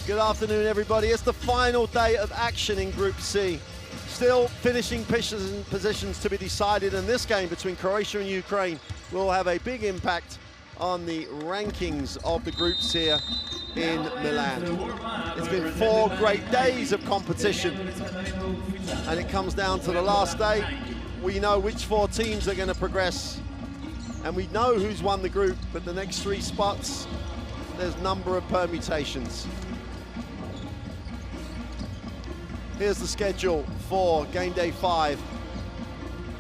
Good afternoon, everybody. It's the final day of action in Group C. Still finishing positions to be decided, and this game between Croatia and Ukraine will have a big impact on the rankings of the groups here in Milan. It's been 4 great days of competition, and it comes down to the last day. We know which 4 teams are going to progress, and we know who's won the group, but the next 3 spots, there's a number of permutations. Here's the schedule for game day 5.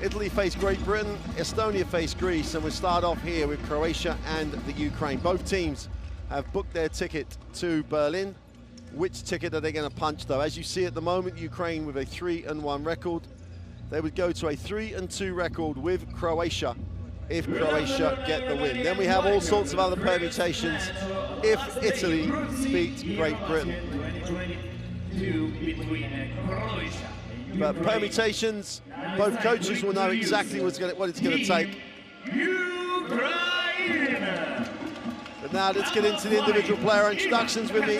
Italy face Great Britain, Estonia face Greece, and we'll start off here with Croatia and the Ukraine. Both teams have booked their ticket to Berlin. Which ticket are they going to punch, though? As you see at the moment, Ukraine with a 3-1 record. They would go to a 3-2 record with Croatia if Croatia get the win. Then we have all sorts of other permutations if Italy beats Great Britain. But permutations, both coaches will know exactly what it's going to take. But now let's get into the individual player introductions. With me,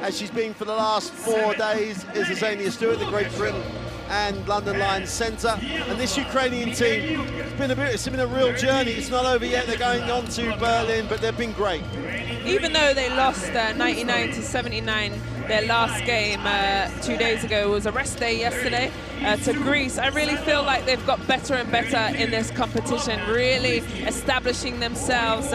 as she's been for the last 4 days, is Azania Stewart, the Great Britain and London Lions centre. And this Ukrainian team, it's been a real journey. It's not over yet. They're going on to Berlin, but they've been great. Even though they lost 99-79, their last game 2 days ago, was a rest day yesterday to Greece. I really feel like they've got better and better in this competition, really establishing themselves.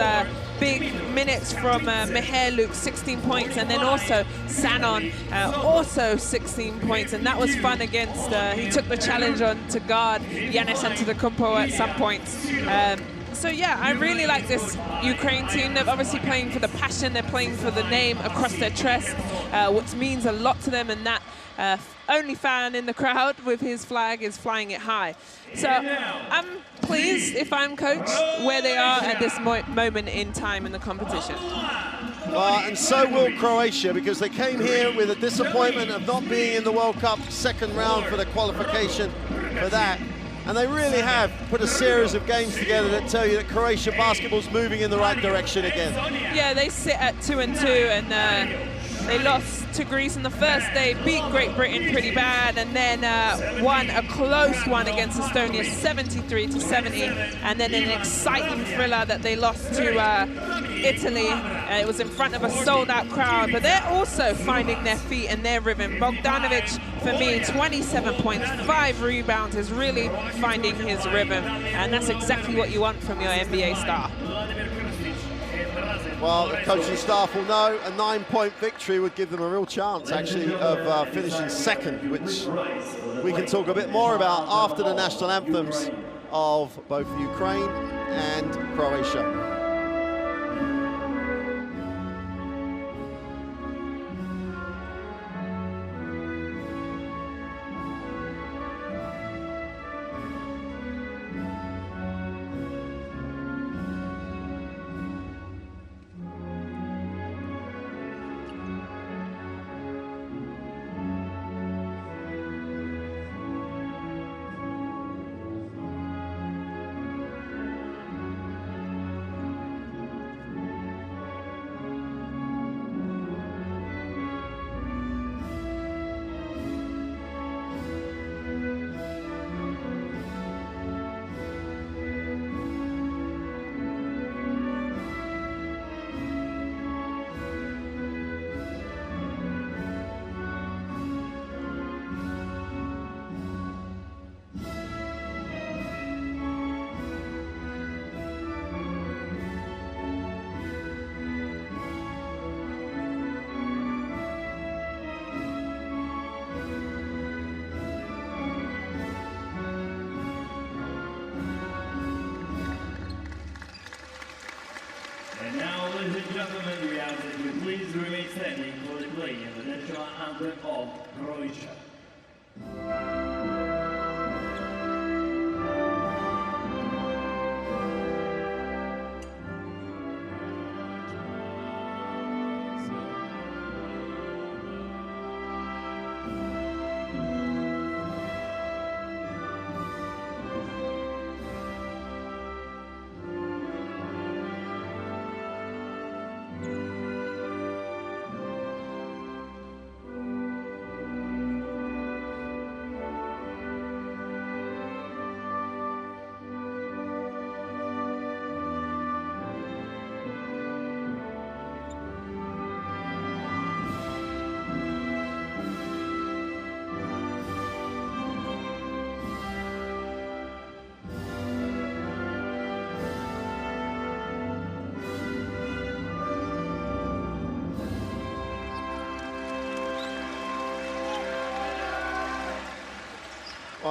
Big minutes from Mihailuk, 16 points, and then also Sanon, also 16 points, and that was fun against, he took the challenge on to guard Giannis Antetokounmpo at some points. So yeah, I really like this Ukraine team. They're obviously playing for the passion, they're playing for the name across their chest, which means a lot to them, and that only fan in the crowd with his flag is flying it high. So I'm pleased, if I'm coach, where they are at this moment in time in the competition. And so will Croatia, because they came here with a disappointment of not being in the World Cup second round for the qualification for that. And they really have put a series of games together that tell you that Croatian basketball's moving in the right direction again. Yeah, they sit at 2-2, and they lost to Greece in the first day, beat Great Britain pretty bad, and then won a close one against Estonia, 73-70, and then an exciting thriller that they lost to Italy. It was in front of a sold-out crowd, but they're also finding their feet and their rhythm. Bogdanovic, for me, 27 points, 5 rebounds, is really finding his rhythm, and that's exactly what you want from your NBA star. Well, the coaching staff will know a 9-point victory would give them a real chance, actually, of finishing second, which we can talk a bit more about after the national anthems of both Ukraine and Croatia. And now, ladies and gentlemen, we ask that you please remain standing for the playing of the national anthem of Croatia.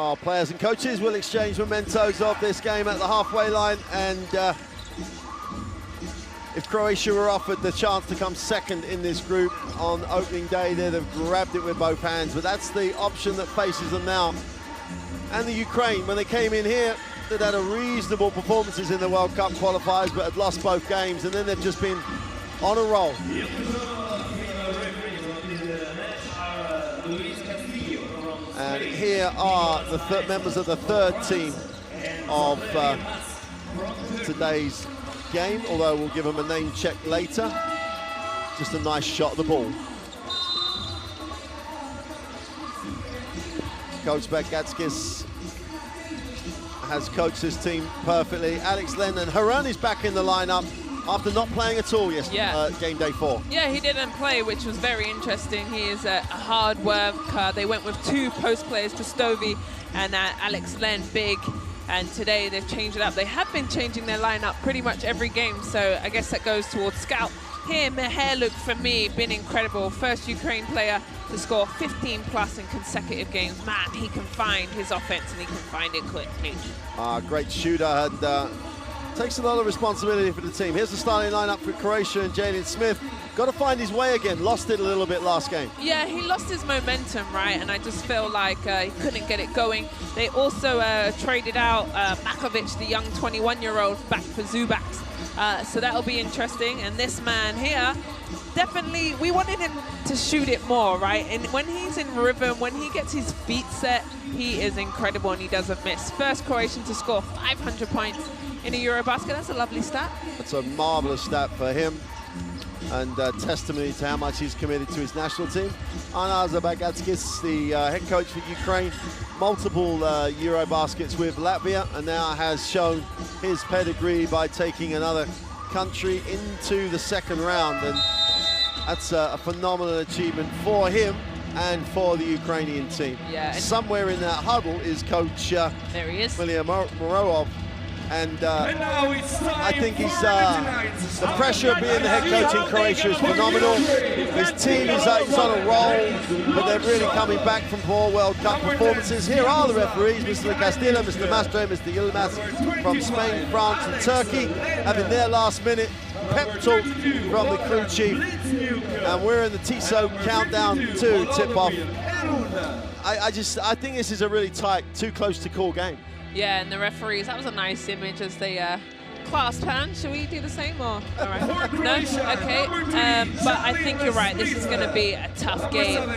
Well, players and coaches will exchange mementos of this game at the halfway line, and if Croatia were offered the chance to come second in this group on opening day, they'd have grabbed it with both hands, but that's the option that faces them now. And the Ukraine, when they came in here, they'd had a reasonable performances in the World Cup qualifiers, but had lost both games, and then they've just been on a roll. And here are the members of the third team of today's game, although we'll give them a name check later. Just a nice shot of the ball. Coach Begatskis has coached his team perfectly. Alex Len and Haran is back in the lineup after not playing at all yesterday, game day 4. Yeah, he didn't play, which was very interesting. He is a hard worker. They went with 2 post players, Stovi and Alex Len, big. And today they've changed it up. They have been changing their lineup pretty much every game, so I guess that goes towards scout. Here, Meherluk, for me, been incredible. First Ukraine player to score 15+ in consecutive games. Man, he can find his offense and he can find it quickly. Great shooter, and takes a lot of responsibility for the team. Here's the starting lineup for Croatia and Jalen Smith. Got to find his way again. Lost it a little bit last game. Yeah, he lost his momentum, right? And I just feel like he couldn't get it going. They also traded out Makovic, the young 21-year-old, back for Zubaks. So that'll be interesting. And this man here, definitely, we wanted him to shoot it more, right? And when he's in rhythm, when he gets his feet set, he is incredible and he doesn't miss. First Croatian to score 500 points in a EuroBasket. That's a lovely stat. That's a marvelous stat for him, and testimony to how much he's committed to his national team. Anaza Bagatskis, the head coach for Ukraine, multiple EuroBaskets with Latvia, and now has shown his pedigree by taking another country into the second round, and that's a phenomenal achievement for him and for the Ukrainian team. Yeah. Somewhere in that huddle is coach there he is. Ilya Morozov. And I think he's the pressure of being the head coach in Croatia is phenomenal. His team is on a roll, but they're really coming back from poor World Cup performances. Here are the referees, Mr. Castillo, Mr. Mastro, Mr. Yilmaz from Spain, France and Turkey, having their last minute pep talk from the crew chief. And we're in the TISO countdown to tip-off. I think this is a really tight, too close to call game. Yeah, and the referees, that was a nice image as they clasped hands. Should we do the same or? All right. No? Okay. But I think you're right. This is going to be a tough game.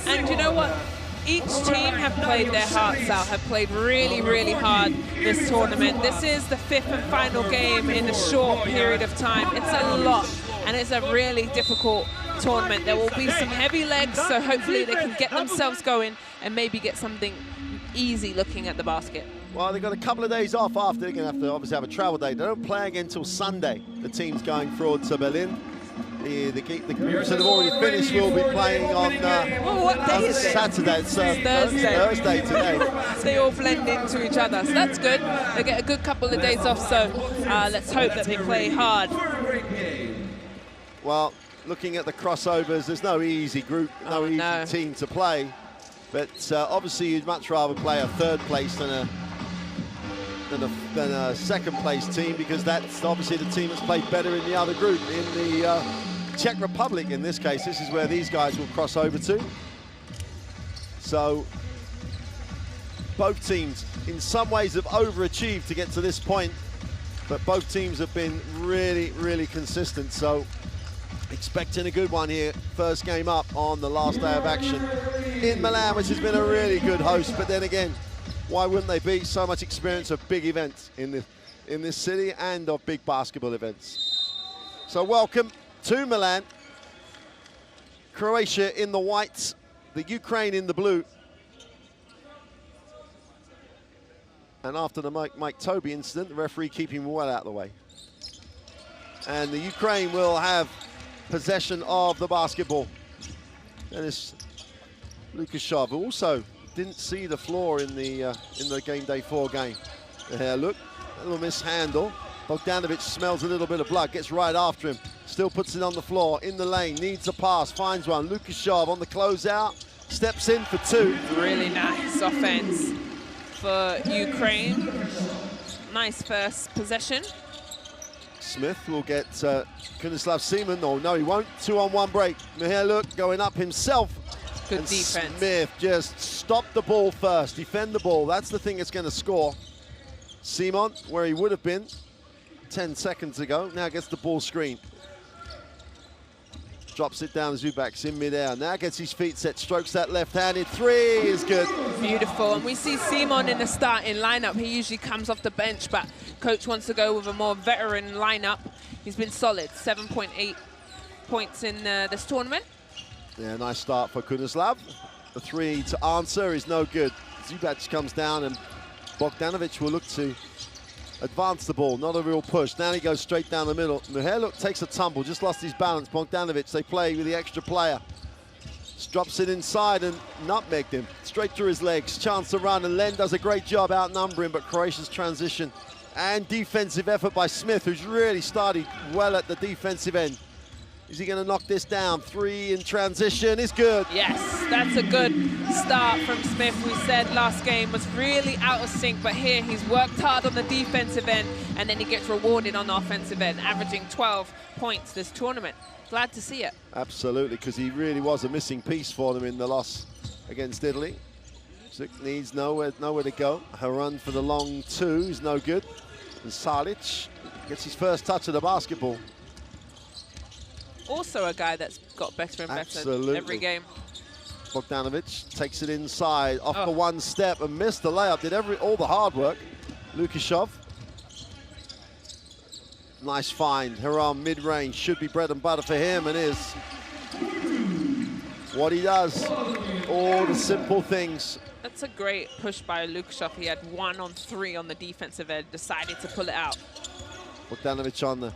And you know what? Each team have played their hearts out, have played really, really hard this tournament. This is the 5th and final game in a short period of time. It's a lot, and it's a really difficult tournament. There will be some heavy legs, so hopefully they can get themselves going and maybe get something easy looking at the basket. Well, they've got a couple of days off after. They're going to have to obviously have a travel day. They don't play again until Sunday. The team's going forward to Berlin. The groups that have already finished will be playing on what day is it? Saturday. It's Thursday today. They all blend into each other, so that's good. They get a good couple of days off, so let's hope that they play hard. Well, looking at the crossovers, there's no easy group, no easy team to play. But obviously, you'd much rather play a third place than a second place team, because that's obviously the team that's played better in the other group. In the Czech Republic, in this case, this is where these guys will cross over to. So both teams, in some ways, have overachieved to get to this point, but both teams have been really, really consistent. So expecting a good one here. First game up on the last day of action in Milan, which has been a really good host. But then again, why wouldn't they be? So much experience of big events in this city and of big basketball events. So welcome to Milan. Croatia in the whites, the Ukraine in the blue. And after the Mike Toby incident, the referee keeping him well out of the way. And the Ukraine will have possession of the basketball. Dennis Lukashov, who also didn't see the floor in the game day 4 game. Look, a little mishandle. Bogdanovic smells a little bit of blood, gets right after him, still puts it on the floor, in the lane, needs a pass, finds one. Lukashov on the closeout, steps in for 2. Really nice offense for Ukraine. Nice first possession. Smith will get Kunislav Seaman. Oh, no, he won't. 2-on-1 break. Mihailuk going up himself. Good and defense. Smith just stop the ball first, defend the ball. That's the thing that's going to score. Simon, where he would have been 10 seconds ago, now gets the ball screen. Drops it down, Zubac's in midair. Now gets his feet set, strokes that left-handed. 3 is good. Beautiful, and we see Simon in the starting lineup. He usually comes off the bench, but coach wants to go with a more veteran lineup. He's been solid, 7.8 points in this tournament. Yeah, nice start for Kunislav. The 3 to answer is no good. Zubac comes down and Bogdanovic will look to advance the ball, not a real push. Now he goes straight down the middle. Mihailuk takes a tumble, just lost his balance. Bogdanovic, they play with the extra player. Just drops it inside and nutmegged him. Straight through his legs, chance to run, and Len does a great job outnumbering, but Croatia's transition and defensive effort by Smith, who's really started well at the defensive end. Is he going to knock this down? 3 in transition is good. Yes, that's a good start from Smith. We said last game was really out of sync, but here he's worked hard on the defensive end, and then he gets rewarded on the offensive end, averaging 12 points this tournament. Glad to see it. Absolutely, because he really was a missing piece for them in the loss against Italy. Zuk needs nowhere to go. Her run for the long 2 is no good. And Salic gets his first touch of the basketball. Also a guy that's got better and better Absolutely. every game. Bogdanovic takes it inside, off the one step and missed the layup, did all the hard work. Lukashov. Nice find. Hiram mid-range should be bread and butter for him, and is. What he does, all the simple things. That's a great push by Lukashov. He had 1 on 3 on the defensive end, decided to pull it out. Bogdanovic on the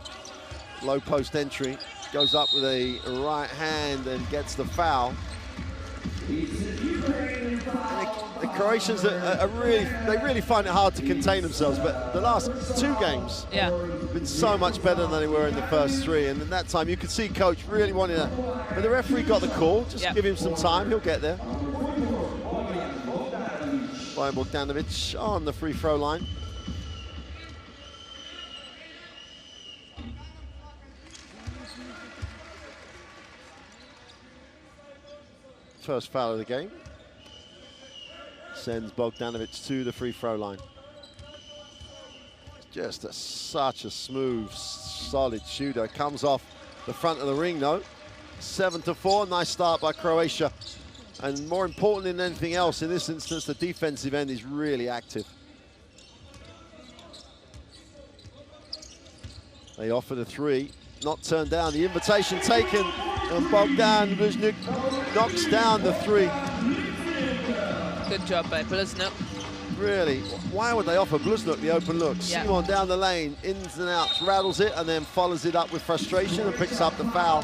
low post entry. Goes up with a right hand and gets the foul. The Croatians are really find it hard to contain themselves, but the last 2 games have been so much better than they were in the first 3, and at that time you could see coach really wanted to, but the referee got the call. Just give him some time, he'll get there. By Bogdanovic on the free throw line. First foul of the game. Sends Bogdanovic to the free throw line. Just such a smooth, solid shooter. Comes off the front of the ring though. 7-4, nice start by Croatia. And more important than anything else, in this instance, the defensive end is really active. They offer the 3, not turned down. The invitation taken, and Bogdan Bluznik knocks down the 3. Good job by Bluznik. Really, why would they offer Bluznik the open look? Simon down the lane, ins and outs, rattles it, and then follows it up with frustration and picks up the foul.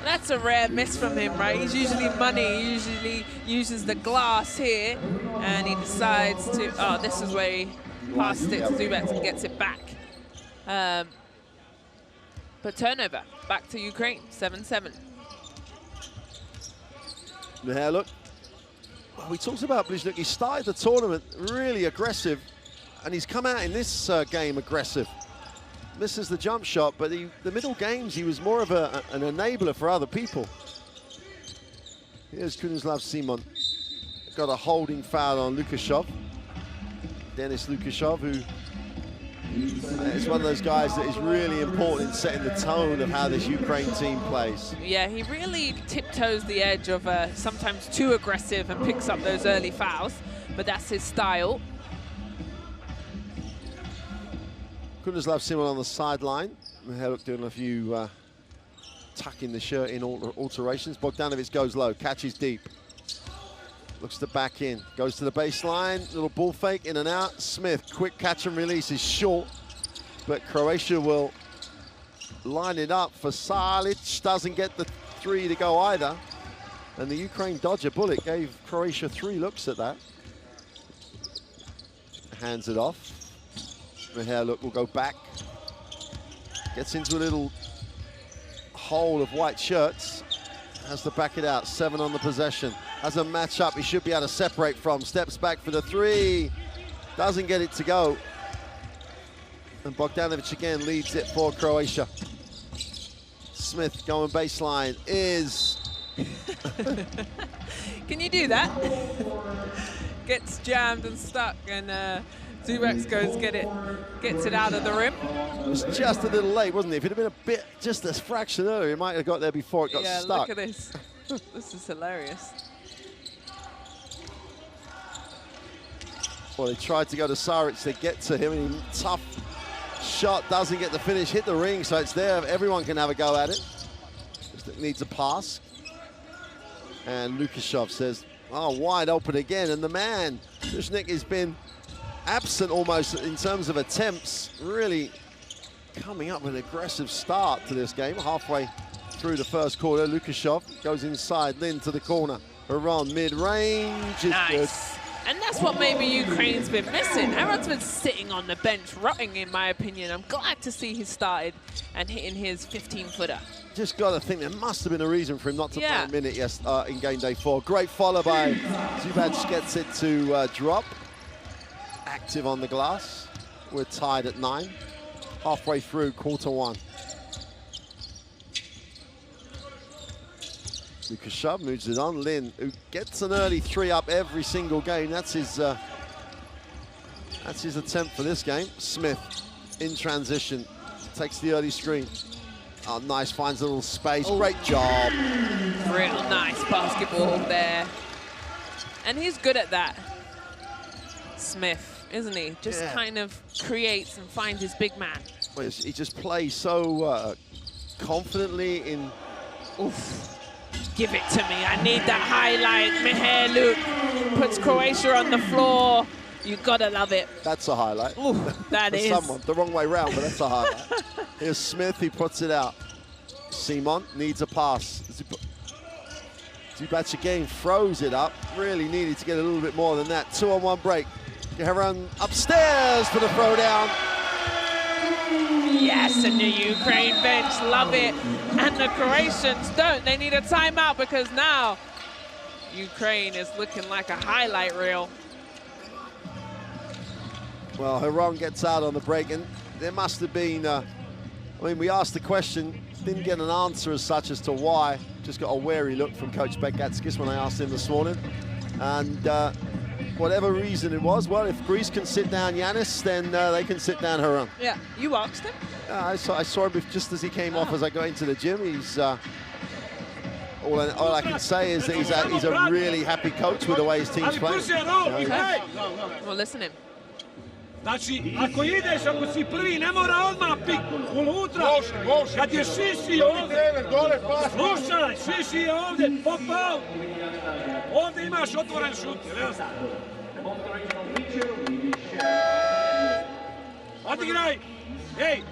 That's a rare miss from him, right? He's usually money. He usually uses the glass here, and he decides to, oh, this is where he passed it to Zubac and gets it back. But turnover, back to Ukraine, 7-7. Mihailuk. Well, we talked about Bluznik. He started the tournament really aggressive, and he's come out in this game aggressive. Misses the jump shot, but the middle games, he was more of an enabler for other people. Here's Kunislav Simon. Got a holding foul on Lukashov. Denis Lukashov, who is one of those guys that is really important in setting the tone of how this Ukraine team plays. Yeah, he really tiptoes the edge of sometimes too aggressive and picks up those early fouls, but that's his style. Kunislav Simon on the sideline. Mihailuk doing a few tucking the shirt in alterations. Bogdanovic goes low, catches deep. Looks to back in, goes to the baseline, little ball fake, in and out. Smith, quick catch and release is short, but Croatia will line it up for Salic. Doesn't get the 3 to go either. And the Ukraine dodger bullet gave Croatia 3 looks at that. Hands it off. Mihailuk will go back. Gets into a little hole of white shirts. Has to back it out. 7 on the possession. has a matchup he should be able to separate from. Steps back for the three, doesn't get it to go. And Bogdanovic again leads it for Croatia. Smith going baseline is... Can you do that? Gets jammed and stuck, and Zubac goes gets it out of the rim. It was just a little late, wasn't it? If it had been a bit, just a fraction earlier, he might have got there before it got stuck. Yeah, look at this. This is hilarious. Well, they tried to go to Saric to get to him, and he, tough shot, doesn't get the finish, hit the ring, so it's there. Everyone can have a go at it. Just needs a pass. And Lukashov says, oh, wide open again. And the man, Dushnik, has been absent almost in terms of attempts, really coming up with an aggressive start to this game. Halfway through the first quarter, Lukashov goes inside, Lin to the corner. Around mid-range is good. And that's what maybe Ukraine's been missing. Heron's been sitting on the bench, rotting in my opinion. I'm glad to see he started and hitting his 15-footer. Just got to think there must have been a reason for him not to play a minute in game day 4. Great follow by Zubac, gets it to drop. Active on the glass. We're tied at 9. Halfway through quarter 1. Lukashov moves it on. Lin, who gets an early 3 up every single game. That's his attempt for this game. Smith in transition, takes the early screen. Oh, nice, finds a little space. Oh. Great job. Real nice basketball there. And he's good at that. Smith, isn't he? Just kind of creates and finds his big man. Well, he just plays so confidently in... Oof. Give it to me. I need that highlight. Mihailuk puts Croatia on the floor. You gotta love it. That's a highlight. Ooh, that is. Someone, the wrong way round, but that's a highlight. Here's Smith, he puts it out. Simon needs a pass. Zubac again throws it up. Really needed to get a little bit more than that. 2-on-1 break. Heron upstairs for the throwdown. Yes, and the Ukraine bench love it. And the Croatians don't. They need a timeout because now Ukraine is looking like a highlight reel. Well, Heron gets out on the break, and there must have been, I mean, we asked the question, didn't get an answer as such as to why. Just got a wary look from Coach Begatskis when I asked him this morning. And whatever reason it was, well, if Greece can sit down Giannis, then they can sit down Heron. Yeah, you asked him? I saw him just as he came off as I got into the gym. He's, all I can say is that he's a really happy coach with the way his team's playing. Well, listen to him. Znači, ako ideš, ako si prvi, ne mora odmah pik unutra. Može. Kad je Šiši ovdje, slušaj, Šiši je ovdje, popao. Ovdje imaš otvoren šut. Odigraj. Hey,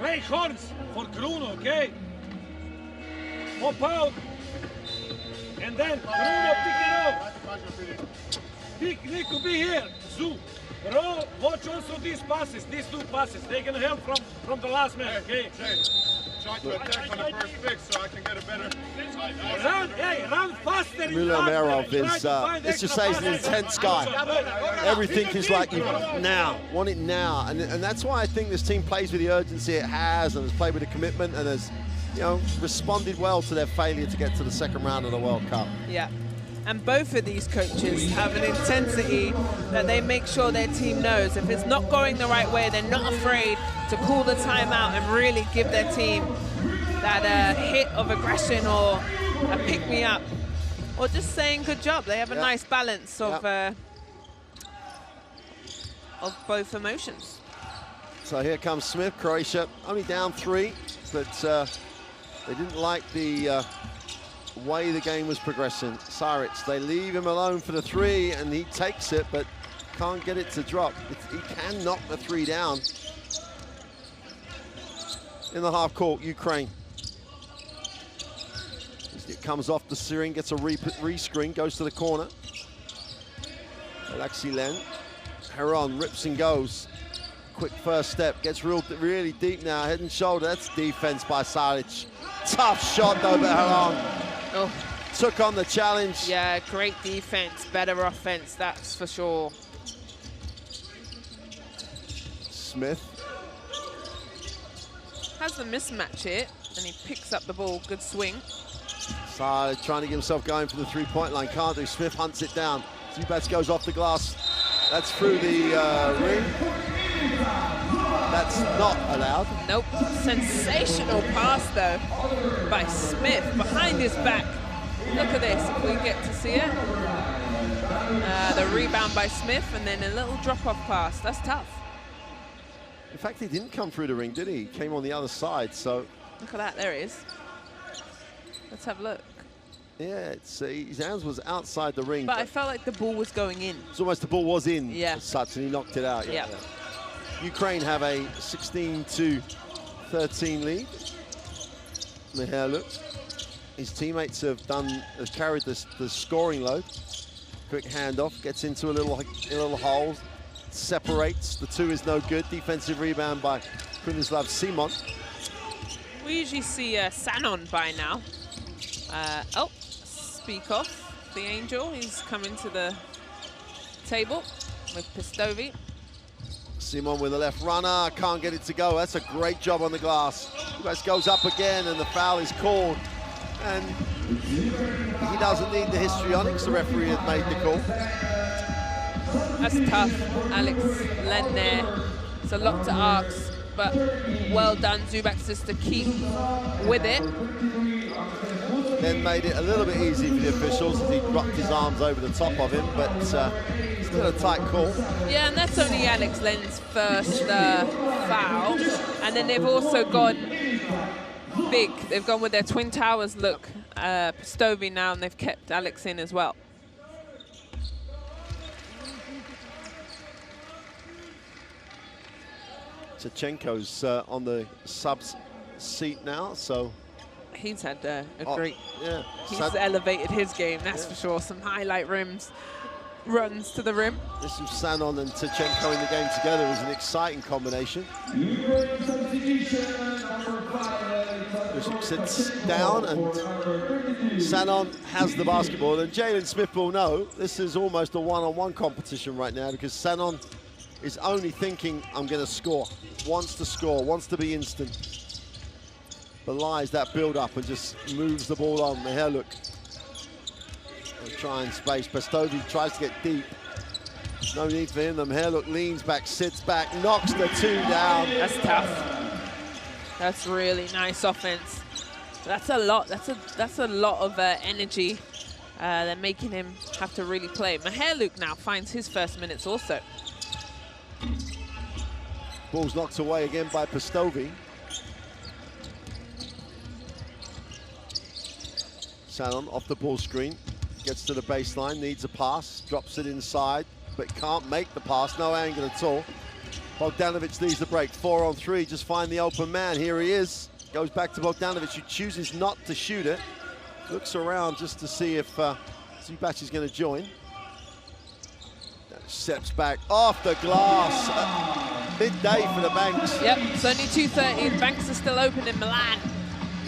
play horns for Bruno, okay? Pop out. And then Bruno pick it up. Pick, Nico, be here. Zoo. Bro, watch also these passes, these 2 passes. They can help from the last man, okay? Try to attack on the first pick so I can get a better... Run faster. Milomerov is, let's just say he's an intense guy. Everything is like, now, want it now. And that's why I think this team plays with the urgency it has and has played with the commitment and has, you know, responded well to their failure to get to the second round of the World Cup. Yeah. And both of these coaches have an intensity that they make sure their team knows. If it's not going the right way, they're not afraid to call the timeout and really give their team that hit of aggression or a pick-me-up, or just saying good job. They have a nice balance of both emotions. So here comes Smith. Croatia only down 3, but they didn't like the way the game was progressing. Saric, they leave him alone for the 3, and he takes it, but can't get it to drop. He can knock the 3 down. In the half court, Ukraine. It comes off the screen, gets a re-screen, goes to the corner. Alexi Len. Heron rips and goes. Quick first step, gets really deep now, head and shoulder. That's defense by Saric. Tough shot though by Heron. Oh. took on the challenge. Yeah, great defense, better offense, that's for sure. Smith. Has the mismatch here, and he picks up the ball, good swing. So trying to get himself going for the three-point line, can't do. Smith hunts it down. Zubac goes off the glass. That's through the ring. That's not allowed. Nope. Sensational pass, though, by Smith behind his back. Look at this, if we get to see it. The rebound by Smith, and then a little drop-off pass. That's tough. In fact, he didn't come through the ring, did he? He came on the other side, so... Look at that, there he is. Let's have a look. Yeah, it's, his hands was outside the ring. But I felt like the ball was going in. It's almost the ball was in, yeah, as such, and he knocked it out. Yeah. Ukraine have a 16-13 lead. Mihailuk. His teammates have carried the scoring load. Quick handoff, gets into a little hole, separates. The two is no good. Defensive rebound by Branislav Simon. We usually see Sanon by now. Oh, speak off, the Angel. He's coming to the table with Pistovi. Simon with the left runner, can't get it to go. That's a great job on the glass. Zubac goes up again and the foul is called. And he doesn't need the histrionics. The referee had made the call. That's tough, Alex Len there. It's a lot to ask, but well done, Zubac, just to keep with it. Then made it a little bit easy for the officials as he dropped his arms over the top of him, but still a tight call. Yeah, and that's only Alex Len's first foul. And then they've also gone big. They've gone with their Twin Towers look. Pistovi now, and they've kept Alex in as well. Tachenko's on the subs seat now, so... He's had a great... Yeah. He's elevated his game, that's for sure. Some highlight runs to the rim. This is Sanon and Tachenko in the game together is an exciting combination. Sits down and Sanon has the basketball, and Jalen Smith will know this is almost a one-on-one competition right now because Sanon is only thinking, I'm going to score, wants to be instant. Belies that build-up and just moves the ball on. Mihailuk try and space. Pistovi tries to get deep. No need for him. Mihailuk leans back, sits back, knocks the two down. That's tough. That's really nice offense. That's a lot. That's a lot of energy. They're making him have to really play. Mihailuk now finds his first minutes also. Ball's knocked away again by Pistovi. Sanon off the ball screen, gets to the baseline, needs a pass, drops it inside, but can't make the pass, no angle at all. Bogdanovic leaves the break, 4-on-3, just find the open man, here he is. Goes back to Bogdanovic, who chooses not to shoot it. Looks around just to see if Zubac is going to join. Steps back off the glass. Midday for the Banks. Yep, it's only 2:30. The Banks are still open in Milan.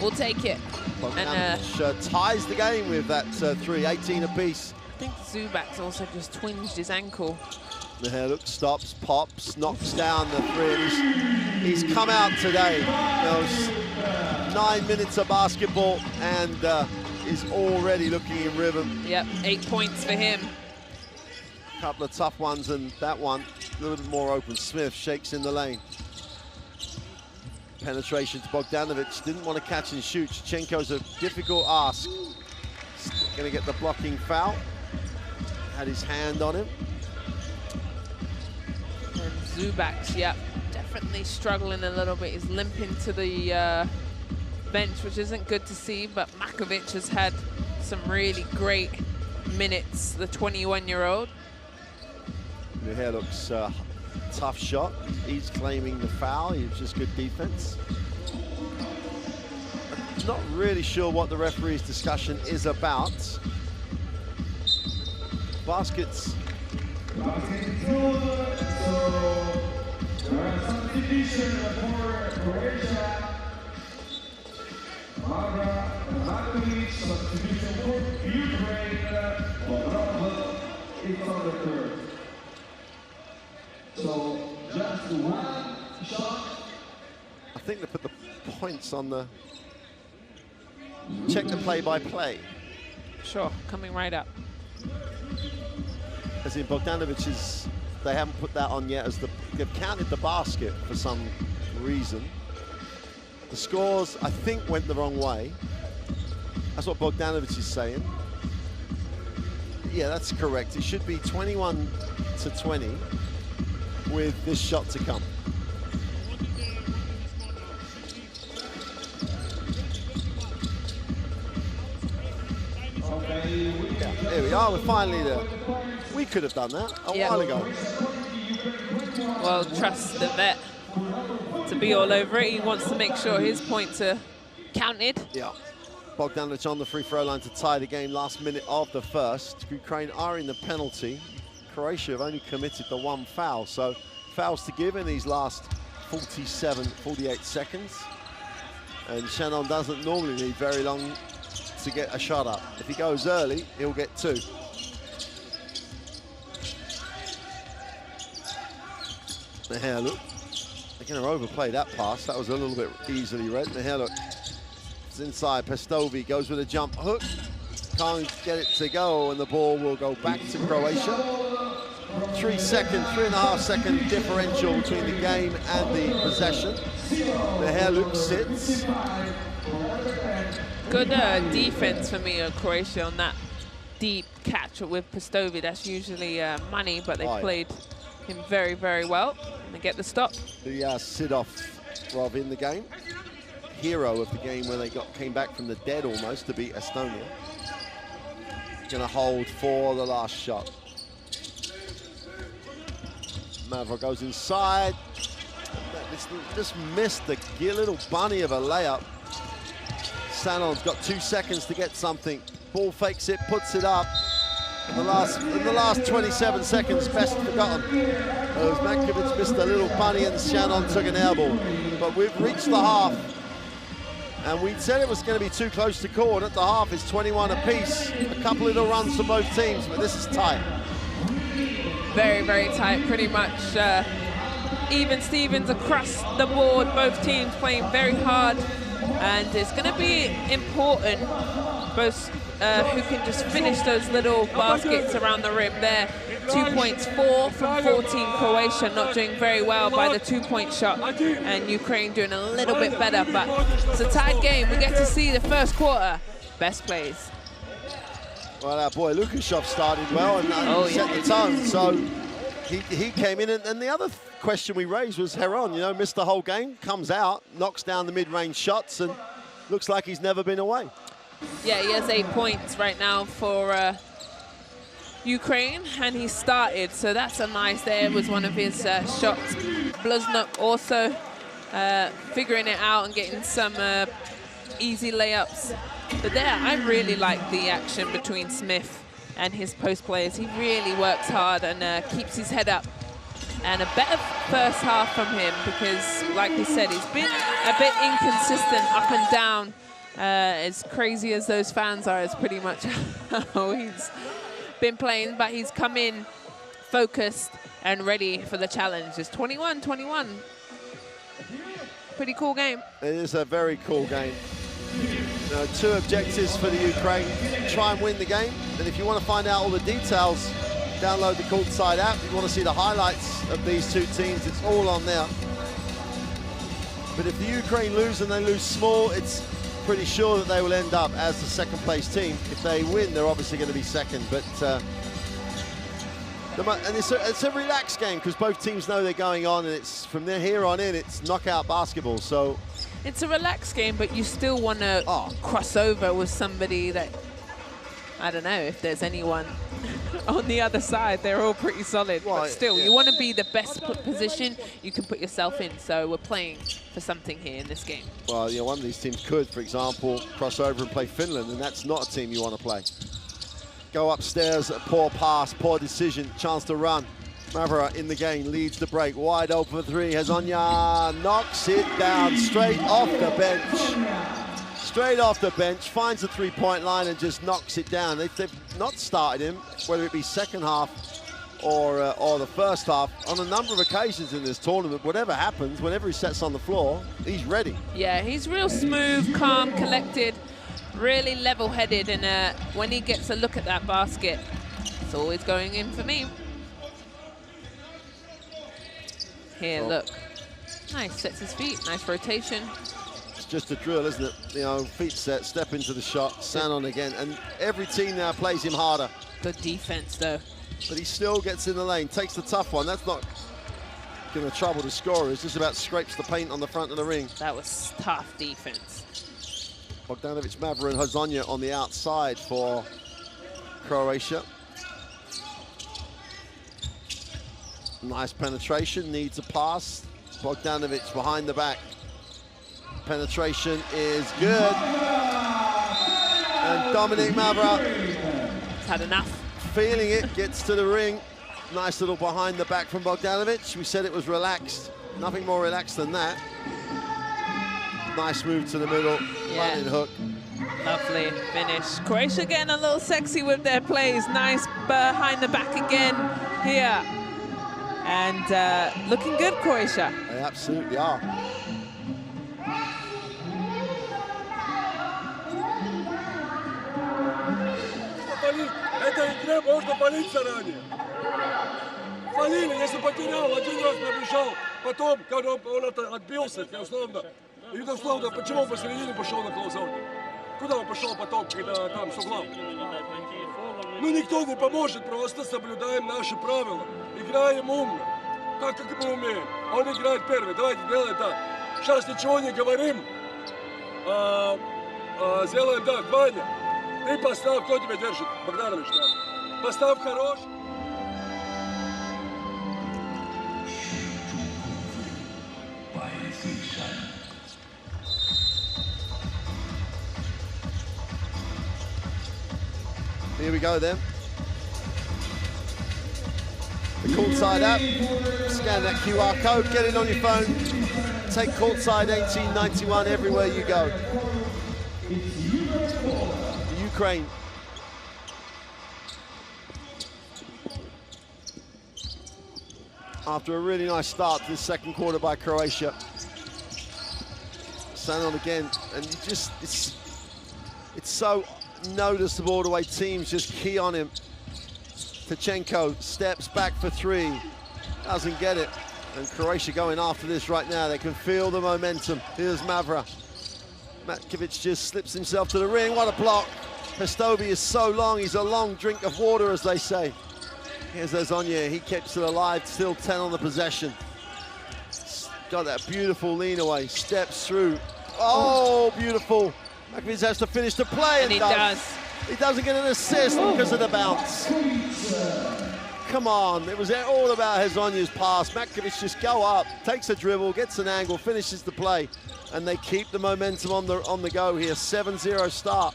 We'll take it. And ties the game with that 3, 18 apiece. I think Zubac's also just twinged his ankle. Mihailuk stops, pops, knocks down the three. And he's come out today. You know, 9 minutes of basketball and is already looking in rhythm. Yep, 8 points for him. A couple of tough ones, and that one a little bit more open. Smith shakes in the lane. Penetration to Bogdanovic, didn't want to catch and shoot. Tachenko's a difficult ask. Going to get the blocking foul. Had his hand on him. And Zubac, yep, definitely struggling a little bit. He's limping to the bench, which isn't good to see, but Makovic has had some really great minutes, the 21-year-old. Mihailuk's tough shot. He's claiming the foul. He was just good defense. I'm not really sure what the referee's discussion is about. Baskets. So just one shot. I think they put the points on the check the play-by-play. Sure, coming right up. As in Bogdanovic's, they haven't put that on yet as they've counted the basket for some reason. The scores, I think, went the wrong way. That's what Bogdanovic is saying. Yeah, that's correct. It should be 21-20 with this shot to come. Yeah, here we are, we're finally there. We could have done that a while ago. Well, trust the vet to be all over it. He wants to make sure his points are counted. Yeah. Bogdanovic on the free throw line to tie the game last minute of the first. Ukraine are in the penalty. Croatia have only committed the one foul, so fouls to give in these last 48 seconds. And Shannon doesn't normally need very long to get a shot up. If he goes early, he'll get two. Here, look. They're going to overplay that pass. That was a little bit easily read. Here, look. It's inside. Pestovi goes with a jump hook. Can't get it to go, and the ball will go back to Croatia. 3.5 second differential between the game and the possession. The hair look sits. Good defense for me of Croatia on that deep catch with Pestovi. That's usually money, but they played him very, very well. And they get the stop. The Sidov in the game. Hero of the game where they came back from the dead almost to beat Estonia. Gonna hold for the last shot. Mavro goes inside. Just missed the little bunny of a layup. Sanon's got 2 seconds to get something. Ball fakes it, puts it up. In the last 27 seconds, best forgotten. As Mankiewicz missed a little bunny and Shannon took an air ball. But we've reached the half. And we said it was going to be too close to call, and at the half it's 21 apiece. A couple little runs for both teams, but this is tight. Very, very tight, pretty much even Stevens across the board. Both teams playing very hard, and it's going to be important, both who can just finish those little baskets around the rim there. 2 points, 4 from 14. Croatia not doing very well by the 2-point shot, and Ukraine doing a little bit better, but it's a tight game. We get to see the first quarter best plays. Well, our boy Lukashov started well and set the tone, so he came in. And the other question we raised was Heron, you know, missed the whole game, comes out, knocks down the mid-range shots, and looks like he's never been away. Yeah, he has 8 points right now for Ukraine, and he started, so that's a nice. There was one of his shots. Bluznuk also figuring it out and getting some easy layups. But there, I really like the action between Smith and his post players. He really works hard and keeps his head up. And a better first half from him because, like we said, he's been a bit inconsistent up and down. As crazy as those fans are, is pretty much how he's been playing. But he's come in focused and ready for the challenge. It's 21-21. Pretty cool game. It is a very cool game. 2 objectives for the Ukraine. Try and win the game. And if you want to find out all the details, download the Courtside app. If you want to see the highlights of these two teams, it's all on there. But if the Ukraine lose and they lose small, it's pretty sure that they will end up as the second place team. If they win, they're obviously going to be second. But and it's a relaxed game because both teams know they're going on, and it's from here on in, it's knockout basketball. So it's a relaxed game, but you still want to cross over with somebody that, I don't know if there's anyone on the other side. They're all pretty solid, but still, you want to be the best position you can put yourself in. So we're playing for something here in this game. Well, one of these teams could, for example, cross over and play Finland, and that's not a team you want to play. Go upstairs, poor pass, poor decision, chance to run. Mavra in the game, leads the break, wide open for 3. Hezonia knocks it down straight off the bench. Straight off the bench, finds the three-point line and just knocks it down. They've not started him, whether it be second half or the first half, on a number of occasions in this tournament. Whatever happens, whenever he sets on the floor, he's ready. Yeah, he's real smooth, calm, collected, really level-headed, and when he gets a look at that basket, it's always going in for me. Here, look. Nice, sets his feet, nice rotation. It's just a drill, isn't it? You know, feet set, step into the shot, stand on again, and every team now plays him harder. Good defense, though. But he still gets in the lane, takes the tough one. That's not going to trouble the scorer. It's just about scrapes the paint on the front of the ring. That was tough defense. Bogdanovic, Mavra, and Hezonja on the outside for Croatia. Nice penetration, needs a pass. Bogdanovic behind the back. Penetration is good. And Dominic Mavra, He's had enough. feeling it, gets to the ring. Nice little behind the back from Bogdanovic. We said it was relaxed. Nothing more relaxed than that. Nice move to the middle, running hook. Lovely finish. Croatia getting a little sexy with their plays. Nice behind the back again here. And looking good, Croatia. They absolutely are. Это игра можно палить заранее. Полили, если потерял, один раз пробежал, потом, когда он это отбился, условно, и условно, почему он посередине пошел на клоузаут? Куда он пошел потом, когда там с углом? Ну, никто не поможет, просто соблюдаем наши правила. Играем умно, так, как мы умеем. Он играет первый, давайте делаем так. Сейчас ничего не говорим, сделаем так, Ваня. Ты поставь, кто тебя держит? Богданович, да. Поставь хорош. Here we go then. The courtside app. Scan that QR code, get it on your phone. Take courtside 1891 everywhere you go. Ukraine. After a really nice start to this second quarter by Croatia. Stand on again, and you just, it's so noticeable the way teams just key on him. Tachenko steps back for three, doesn't get it. And Croatia going after this right now. They can feel the momentum. Here's Mavra. Matkovic just slips himself to the ring. What a block. Pestovi is so long, he's a long drink of water, as they say. Here's Hezonja, he keeps it alive, still 10 on the possession. Got that beautiful lean away, steps through. Oh, beautiful. Matkovic has to finish the play, And he does. He doesn't get an assist because of the bounce. Come on, it was all about Hezonja's pass. Matkovic just go up, takes a dribble, gets an angle, finishes the play, and they keep the momentum on the go here. 7-0 start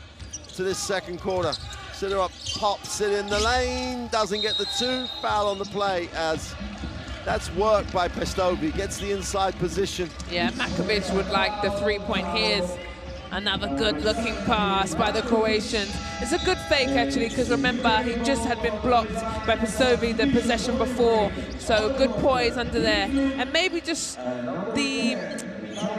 to this second quarter. Sitter pops it in the lane, doesn't get the two, foul on the play, as that's work by Pestovi, gets the inside position. Yeah, Matkovic would like the three-point. Here's another good-looking pass by the Croatians. It's a good fake, actually, because remember, he just had been blocked by Pestovi the possession before. So good poise under there. And maybe just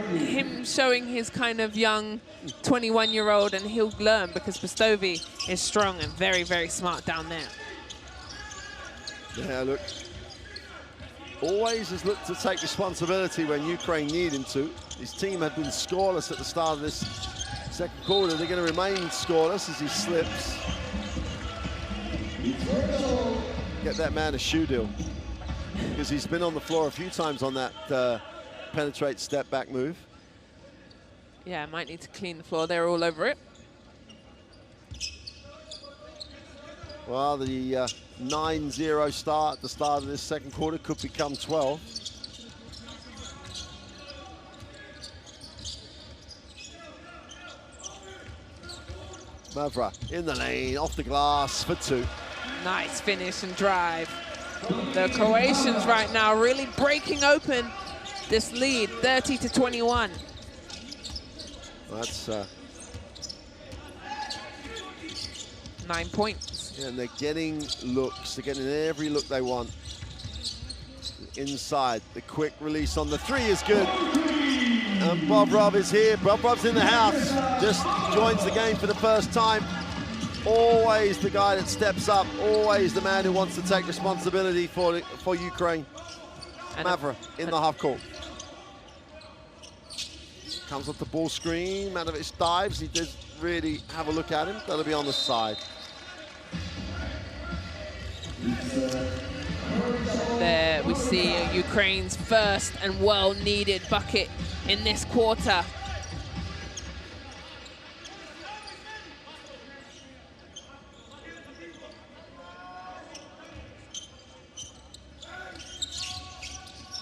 him showing his kind of young 21-year-old, and he'll learn, because Pestovi is strong and very, very smart down there. Yeah, look, always has looked to take responsibility when Ukraine need him to. His team had been scoreless at the start of this second quarter. They're going to remain scoreless as he slips. Get that man a shoe deal, because he's been on the floor a few times on that penetrate step back move. Yeah, might need to clean the floor. They're all over it. Well, the 9-0 start at the start of this second quarter could become 12. Mavra in the lane, off the glass for two. Nice finish and drive. The Croatians right now really breaking open this lead, 30-21. That's 9 points. Yeah, and they're getting looks. They're getting every look they want. Inside, the quick release on the three is good. And Bob Robb is here. Bob Robb's in the house. Just joins the game for the first time. Always the guy that steps up. Always the man who wants to take responsibility for Ukraine. Mavra in the half court. Comes off the ball screen. Matovic dives. He does really have a look at him. That'll be on the side. There we see Ukraine's first and well-needed bucket in this quarter.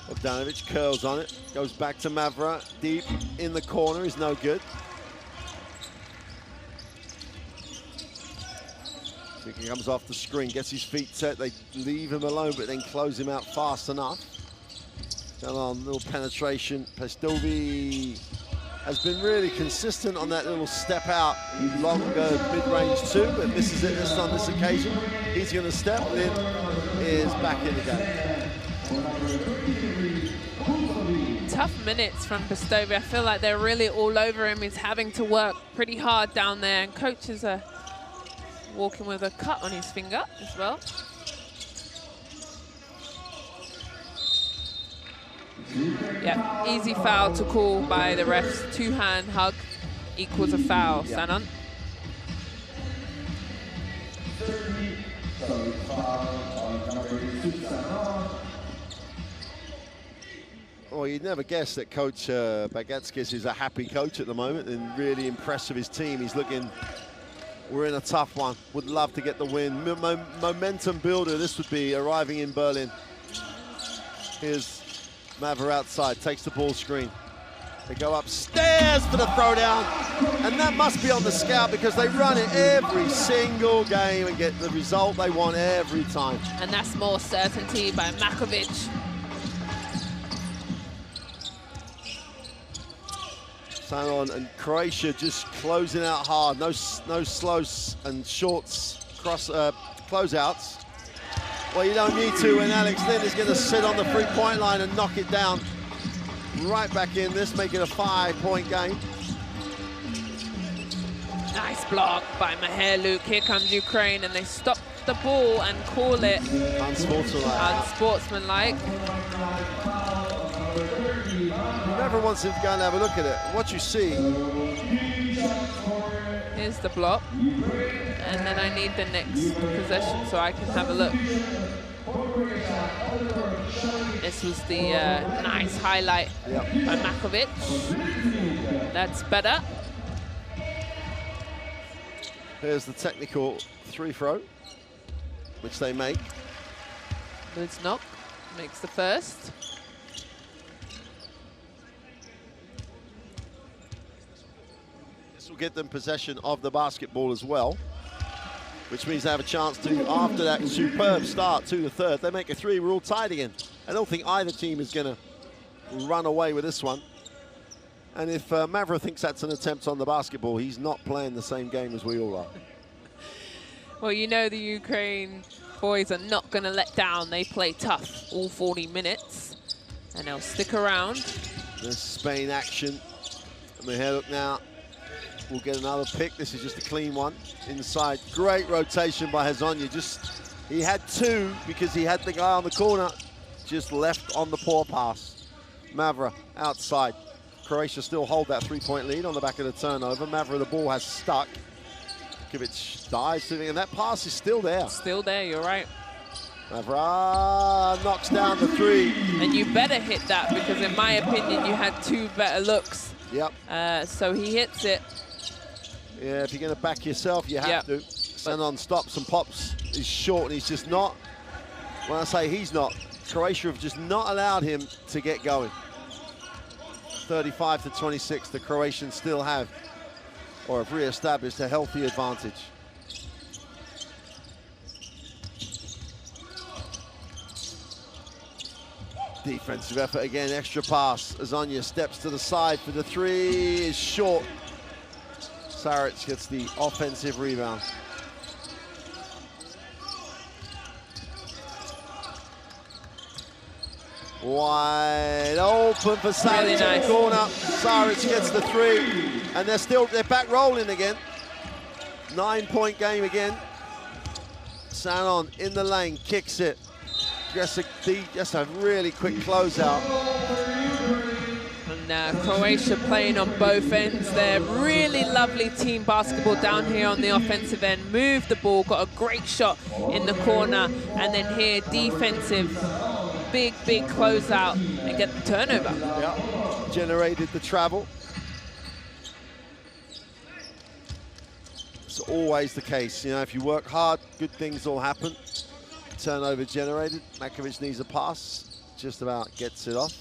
Bogdanovic curls on it, goes back to Mavra, deep in the corner, is no good. So he comes off the screen, gets his feet set, they leave him alone, but then close him out fast enough. Going on, little penetration. Pestovi has been really consistent on that little step out, longer mid-range two, but misses it on this occasion. He's going to step, and then is back in the game. Tough minutes from Pestovi. I feel like they're really all over him. He's having to work pretty hard down there, and coaches are walking with a cut on his finger as well. Yeah, easy foul to call by the refs. Two-hand hug equals a foul, Sanon. Well, you'd never guess that Coach Bagatskis is a happy coach at the moment and really impressed with his team. He's looking, we're in a tough one. Would love to get the win. Momentum builder, this would be arriving in Berlin. Here's Mavra outside, takes the ball screen. They go upstairs for the throwdown, and that must be on the scout because they run it every single game and get the result they want every time. And that's more certainty by Makovic. Sanon and Croatia just closing out hard. No slows and shorts closeouts. Well, you don't need to when Alex Lynn is going to sit on the three-point line and knock it down. Right back in this, make it a 5-point game. Nice block by Maher-Luke. Here comes Ukraine, and they stop the ball and call it unsportsmanlike. Whoever wants to go and have a look at it, what you see. Here's the block, and then I need the next possession so I can have a look. This was the nice highlight by Makovic. That's better. Here's the technical free throw, which they make. Luznok makes the first. This will get them possession of the basketball as well, which means they have a chance to, after that superb start to the third, they make a three, we're all tied again. I don't think either team is going to run away with this one. And if Mavra thinks that's an attempt on the basketball, he's not playing the same game as we all are. Well, you know the Ukraine boys are not going to let down. They play tough all 40 minutes, and they'll stick around. There's Spain action. Maher-Luke now will get another pick. This is just a clean one inside. Great rotation by Hezonja. He had two because he had the guy on the corner just left on the poor pass. Mavra outside. Croatia still hold that three-point lead on the back of the turnover. Mavra, the ball has stuck. Kivic dives, and that pass is still there. Still there, you're right. Mavra knocks down the three. And you better hit that because in my opinion, you had two better looks. Yep. So he hits it. Yeah, if you're going to back yourself, you have to. Sanon stops and pops. He's short, and he's just not. When I say he's not, Croatia have just not allowed him to get going. 35-26, the Croatians still have, or have re-established a healthy advantage. Defensive effort again, extra pass. Hezonja steps to the side for the three, is short. Saric gets the offensive rebound. Wide open for Saric Really in nice. the corner. Saric gets the 3, and they're back rolling again. 9-point game again. Sanon in the lane, kicks it. Just a really quick closeout. And Croatia playing on both ends there. Really lovely team basketball down here on the offensive end. Moved the ball, got a great shot in the corner, and then here defensive, big closeout and get the turnover. Yeah, generated the travel. It's always the case, you know, if you work hard, good things will happen. Turnover generated. Makovic needs a pass, just about gets it off.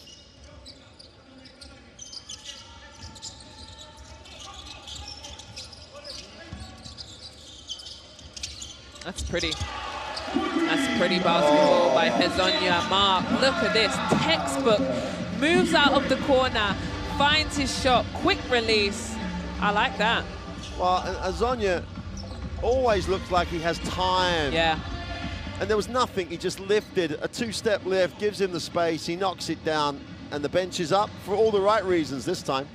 That's pretty. That's pretty basketball by Hezonja. Mark, look at this, textbook. Moves out of the corner, finds his shot, quick release. I like that. Well, Hezonja always looks like he has time. Yeah. And there was nothing, he just lifted, a 2-step lift, gives him the space, he knocks it down, and the bench is up for all the right reasons this time.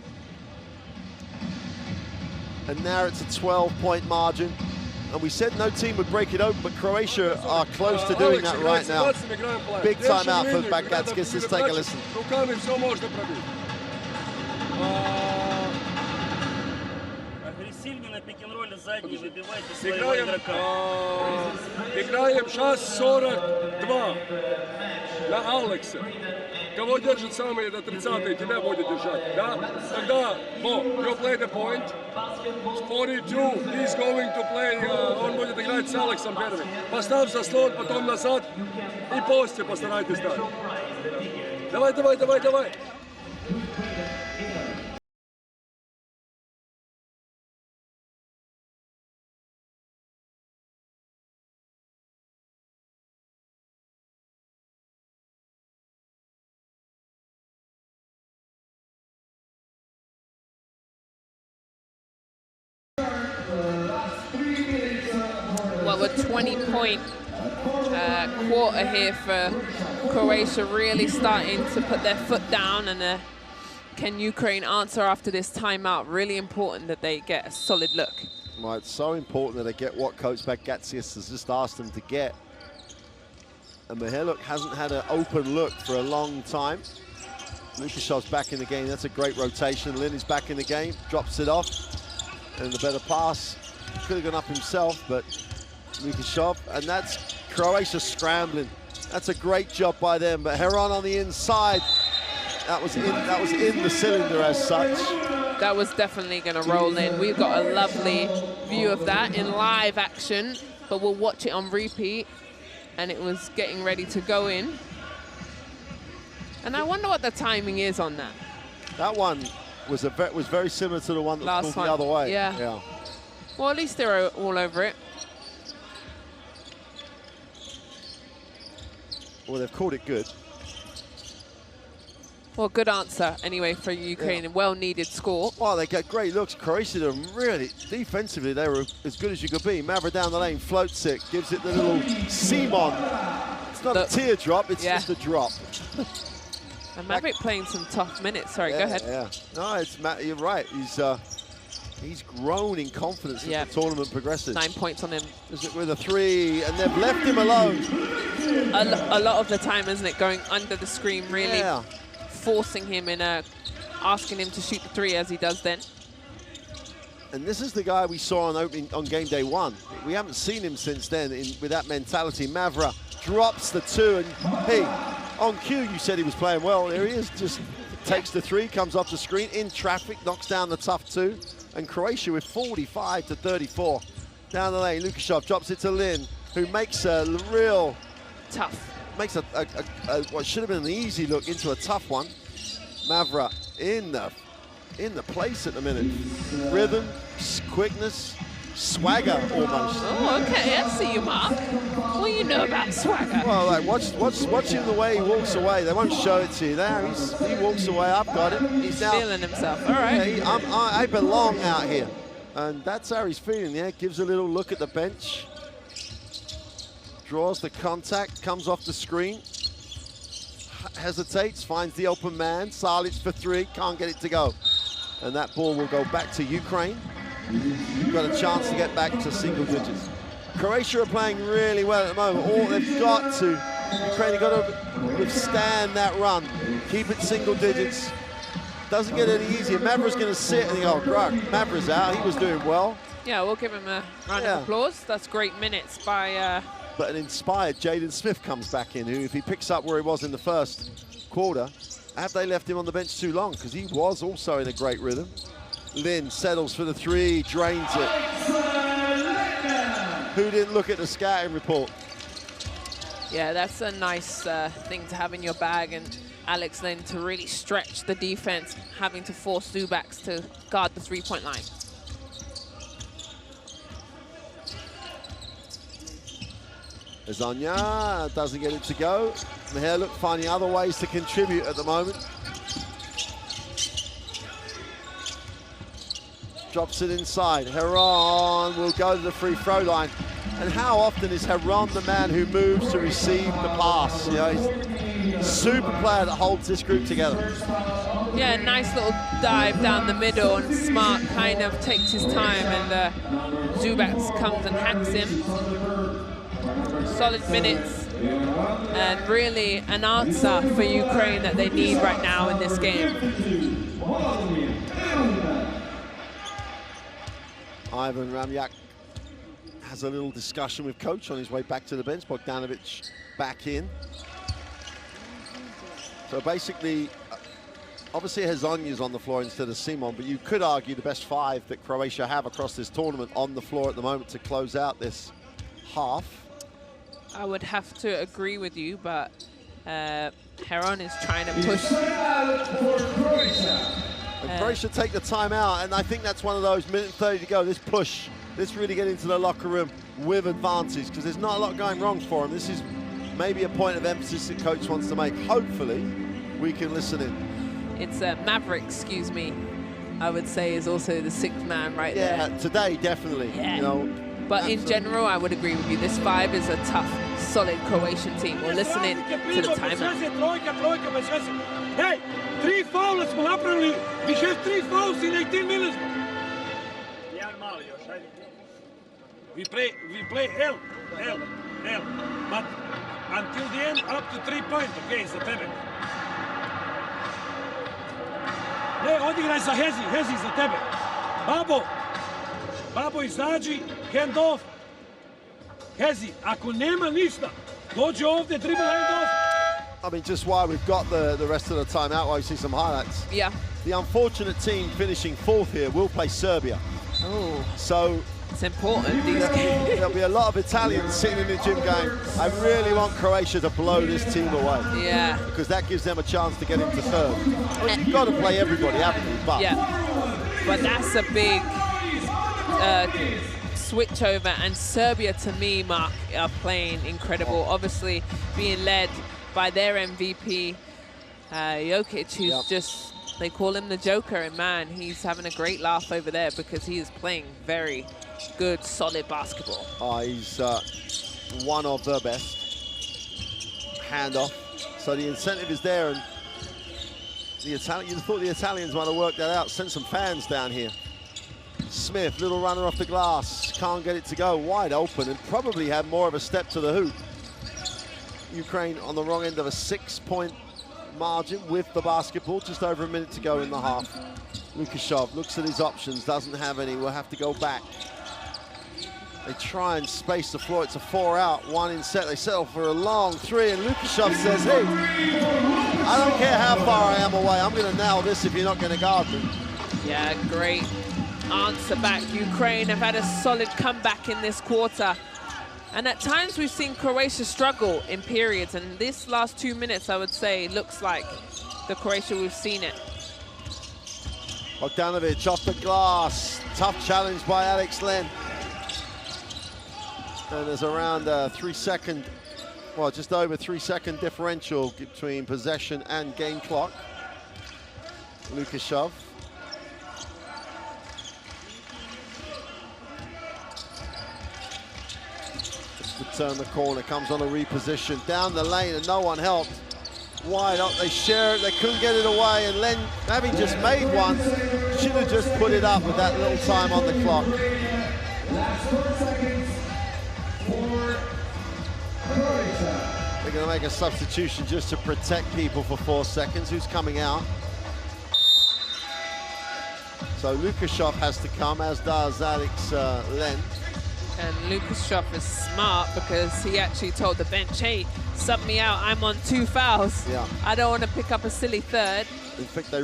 And now it's a 12-point margin. And we said no team would break it open, but Croatia are close to doing that right now. Big time out for Bagatskis. Let's take a listen. Играем сейчас 42 на Алекса. Кого держит самый до 30-й, тебя будет держать, да? Тогда, you play the point. 42, he's going to play, он будет играть с Алексом первым. Поставь заслон, потом назад и после постарайтесь дать. Давай. Well, a 20-point quarter here for Croatia, really starting to put their foot down. And can Ukraine answer after this timeout? Really important that they get a solid look. Well, it's so important that they get what Coach Bagatskis has just asked them to get. And Mihajlovic hasn't had an open look for a long time. Lukashov's back in the game. That's a great rotation. Lin is back in the game, drops it off. And the better pass. Could have gone up himself, but Lukashov, and that's Croatia scrambling. That's a great job by them, but Heron on the inside. That was in the cylinder as such. That was definitely going to roll in. We've got a lovely view of that in live action, but we'll watch it on repeat. And it was getting ready to go in. And I wonder what the timing is on that. That one was very similar to the one that was the other way. Yeah. Well, at least they're all over it. Well, they've called it good. Well, good answer anyway for Ukraine. A well-needed score. Well, they get great looks. Croatia, really, defensively, they were as good as you could be. Mavra down the lane, floats it, gives it the little Simon. It's not a teardrop, it's just a drop. And Maverick playing some tough minutes. Sorry, go ahead. Yeah, no, you're right. He's grown in confidence as the tournament progresses. 9 points on him. With a 3, and they've left him alone. A lot of the time, isn't it? Going under the screen, really forcing him in asking him to shoot the 3 as he does then. And this is the guy we saw on game day 1. We haven't seen him since then with that mentality. Mavra drops the 2, and hey, on cue you said he was playing well. There he is, just takes the 3, comes off the screen, in traffic, knocks down the tough 2. And Croatia with 45-34 down the lane. Lukashov drops it to Lin, who makes a real makes what should have been an easy look into a tough one. Mavra in the place at the minute. Rhythm, quickness, swagger almost. Oh, okay, I see you, Mark. What do you know about swagger? Well, like, watch him the way he walks away. They won't show it to you. There, he walks away. I've got it. He's now feeling himself. All right. Yeah, I belong out here, and that's how he's feeling. Yeah, gives a little look at the bench, draws the contact, comes off the screen. hesitates, finds the open man. Salic for three, can't get it to go. And that ball will go back to Ukraine. Got a chance to get back to single digits. Croatia are playing really well at the moment. All they've got to, Ukraine have got to withstand that run. Keep it single digits. Doesn't get any easier. Mavra's going to sit and go, oh, Mavra's out. He was doing well. Yeah, we'll give him a round of applause. That's great minutes by... But an inspired Jaden Smith comes back in, who, if he picks up where he was in the first quarter, have they left him on the bench too long? Because he was also in a great rhythm. Lynn settles for the three, drains it. Who didn't look at the scouting report? Yeah, that's a nice thing to have in your bag, and Alex Lynn to really stretch the defense, having to force Zubaks to guard the three-point line. Azania doesn't get it to go. Mihailuk finding other ways to contribute at the moment. Drops it inside. Heron will go to the free throw line. And how often is Heron the man who moves to receive the pass? You know, he's a super player that holds this group together. Yeah, nice little dive down the middle, and Smart kind of takes his time, and Zubaks comes and hacks him. Solid minutes, and really an answer for Ukraine that they need right now in this game. Ivan Ramyak has a little discussion with coach on his way back to the bench. Bogdanovic back in. So basically, obviously Hezonya's on the floor instead of Simon, but you could argue the best five that Croatia have across this tournament on the floor at the moment to close out this half. I would have to agree with you, but Heron is trying to push. And Croatia take the timeout, and I think that's one of those, minute 30 to go, this push. Let's really get into the locker room with advantage, because there's not a lot going wrong for them. This is maybe a point of emphasis that coach wants to make. Hopefully, we can listen in. It's Maverick, excuse me, I would say is also the sixth man right there. Yeah, today, definitely. Yeah. You know, but in general, I would agree with you. This five is a tough, solid Croatian team. We'll listen in to the timeout. Hey, 3 fouls smo napravili. We have 3 fouls in 18 minutes. We play hell. But until the end, up to 3 points, okay, za tebe. Ne, odigraj za Hezi za tebe. Babo, izađi, hand off. Hezi, ako nema ništa, dođe ovdje, dribble hand off. I mean, just why we've got the rest of the timeout, while you see some highlights. Yeah. The unfortunate team finishing fourth here will play Serbia. Oh. So it's important, these games. There'll be a lot of Italians sitting in the gym going, I really want Croatia to blow this team away. Yeah. Because that gives them a chance to get into third. I mean, you've got to play everybody, haven't you? But yeah. But that's a big switch over, and Serbia, to me, Mark, are playing incredible. Obviously, being led by their MVP, Jokic, who's just, they call him the Joker, and man, he's having a great laugh over there because he is playing very good, solid basketball. Oh, he's one of the best. Handoff. So the incentive is there, and the Italian, you thought the Italians might have worked that out, sent some fans down here. Smith, little runner off the glass, can't get it to go, wide open, and probably had more of a step to the hoop. Ukraine on the wrong end of a 6-point margin with the basketball, just over a minute to go in the half. Lukashov looks at his options, doesn't have any, will have to go back. They try and space the floor, it's a 4-out, 1 in set. They settle for a long 3, and Lukashov says, hey, I don't care how far I am away, I'm gonna nail this if you're not gonna guard me. Yeah, great answer back. Ukraine have had a solid comeback in this quarter. And at times we've seen Croatia struggle in periods, and this last 2 minutes, I would say, looks like the Croatia we've seen it. Bogdanovic off the glass, tough challenge by Alex Len. And there's around a 3-second, well, just over 3-second differential between possession and game clock. Lukashov. Just to turn the corner, comes on a reposition, down the lane, and no one helped. wide up, they share it, they couldn't get it away, and Len, having just made one, should have just put it up with that little time on the clock. They're going to make a substitution just to protect people for 4 seconds. Who's coming out? So Lukashov has to come, as does Alex Len. And Lukashov is smart because he actually told the bench, hey, sub me out, I'm on 2 fouls. Yeah. I don't want to pick up a silly third. In fact, they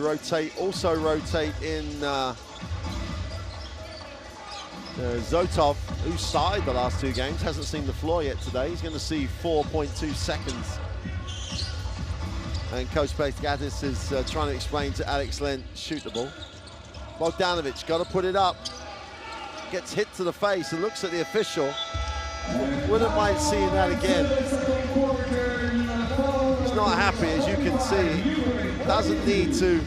also rotate in Zotov, who started the last 2 games, hasn't seen the floor yet today. He's going to see 4.2 seconds. And Coach Gaddis is trying to explain to Alex Len, shoot the ball. Bogdanovic, got to put it up. Gets hit to the face and looks at the official. Wouldn't mind seeing that again. He's not happy, as you can see. Doesn't need to.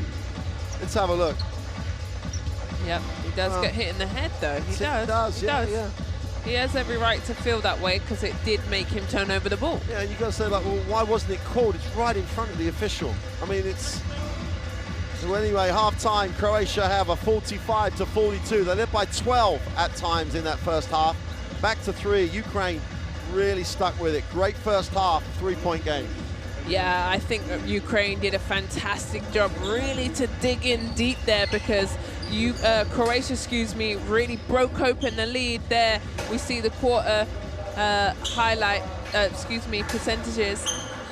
Let's have a look. Yep, he does get hit in the head, though. He does. Yeah. He has every right to feel that way because it did make him turn over the ball. Yeah, you got to say, like, well, why wasn't it called? It's right in front of the official. I mean, it's... So anyway, half-time, Croatia have a 45-42. They led by 12 at times in that first half. Back to 3. Ukraine really stuck with it. Great first half, 3-point game. Yeah, I think that Ukraine did a fantastic job really to dig in deep there because Croatia, really broke open the lead there. We see the quarter percentages,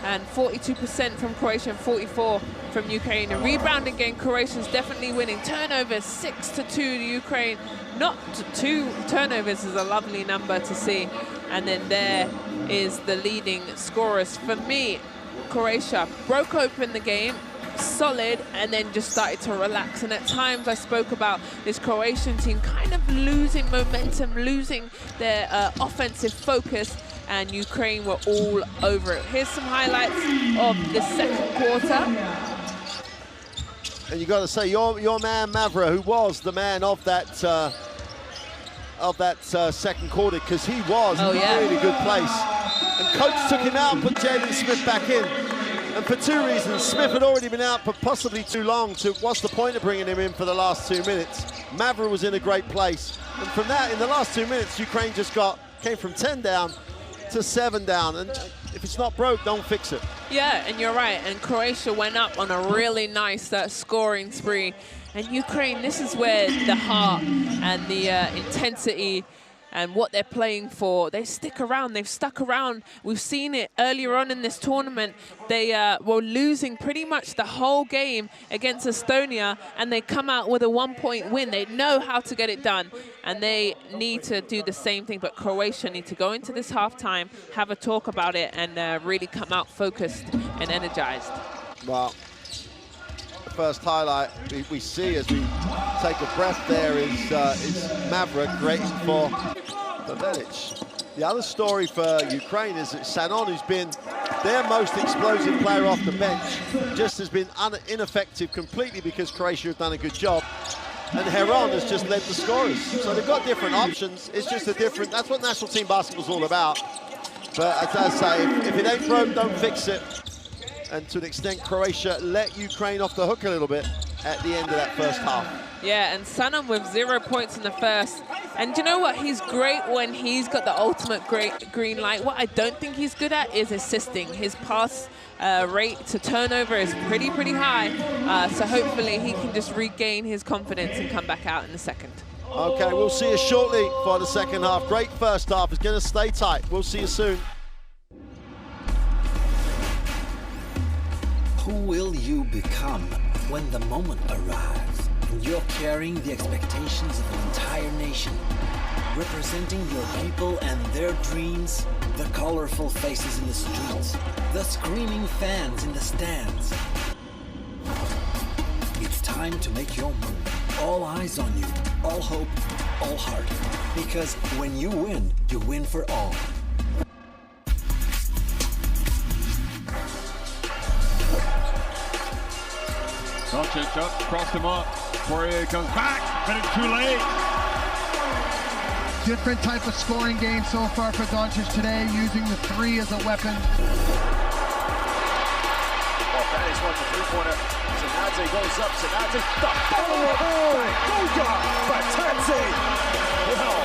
and 42% from Croatia and 44% from Ukraine. A rebound again, Croatia's definitely winning. Turnovers 6-2 to Ukraine. Not 2 turnovers is a lovely number to see. And then there is the leading scorers. For me, Croatia broke open the game, solid, and then just started to relax. And at times I spoke about this Croatian team kind of losing momentum, losing their offensive focus, and Ukraine were all over it. Here's some highlights of the second quarter. And you got to say, your man Mavra, who was the man of that second quarter, because he was in a really good place. And coach took him out and put Jalen Smith back in. And for 2 reasons. Smith had already been out for possibly too long. What's the point of bringing him in for the last 2 minutes? Mavra was in a great place. And from that, in the last 2 minutes, Ukraine just came from 10 down to 7 down. And if it's not broke, don't fix it. Yeah, and you're right. And Croatia went up on a really nice scoring spree. And Ukraine, this is where the heart and the intensity and what they're playing for, they stick around, they've stuck around. We've seen it earlier on in this tournament. They were losing pretty much the whole game against Estonia, and they come out with a 1-point win. They know how to get it done, and they need to do the same thing. But Croatia need to go into this halftime, have a talk about it, and really come out focused and energized. Well, the first highlight we see as we take a breath there is Maverick creating for Bevelic. The other story for Ukraine is that Sanon, who's been their most explosive player off the bench, just has been ineffective completely because Croatia have done a good job. And Heron has just led the scorers. So they've got different options. It's just that's what national team basketball's all about. But as I say, if it ain't broke, don't fix it. And to an extent, Croatia let Ukraine off the hook a little bit at the end of that first half. Yeah, and Sanon with 0 points in the first. And do you know what? He's great when he's got the ultimate green light. What I don't think he's good at is assisting. His pass rate to turnover is pretty high. So hopefully he can just regain his confidence and come back out in the second. Okay, we'll see you shortly for the second half. Great first half. It's going to stay tight. We'll see you soon. Who will you become when the moment arrives and you're carrying the expectations of an entire nation, representing your people and their dreams, the colorful faces in the streets, the screaming fans in the stands? It's time to make your move. All eyes on you, all hope, all heart. Because when you win for all. Doncic up, crossed him up. Poirier comes back, but it's too late. Different type of scoring game so far for Doncic today, using the 3 as a weapon. this one, the three-pointer. Zanadze goes up, Zanadze, the follow-up by Goga, Batanze. Well,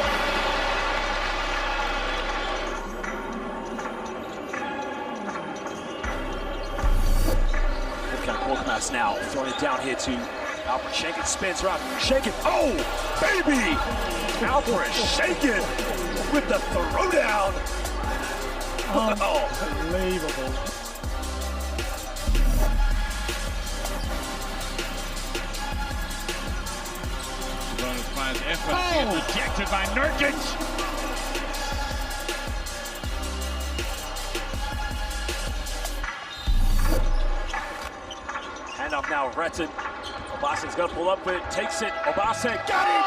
good kind of court pass now, throwing it down here to Alfred Schenken, spins around, Schenken, oh, baby! Alfred Schenken with the throwdown. Unbelievable. Sabonis finds effort, rejected by Nurkic. Hand off now, Retin. Obase's gonna pull up with it, takes it, Obase, got it!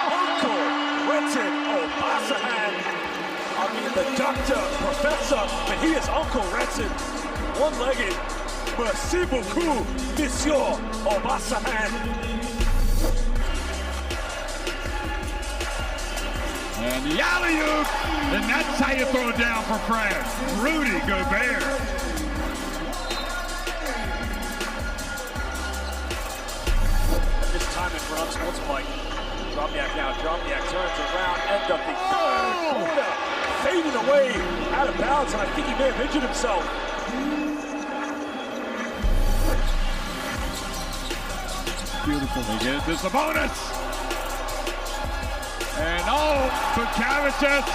Uncle Retin, Obase hand. I mean, the doctor, professor, but he is Uncle Retin. One-legged. Merci beaucoup, Monsieur Obase hand. And the alley-oop, and that's how you throw it down for France. Rudy Gobert. This time in front of Sportsmike. Dropniak now, Dropniak turns around, end of the third quarter. Fading away, out of bounds, and I think he may have injured himself. Beautiful. They get it to Sabonis. And Bukavicic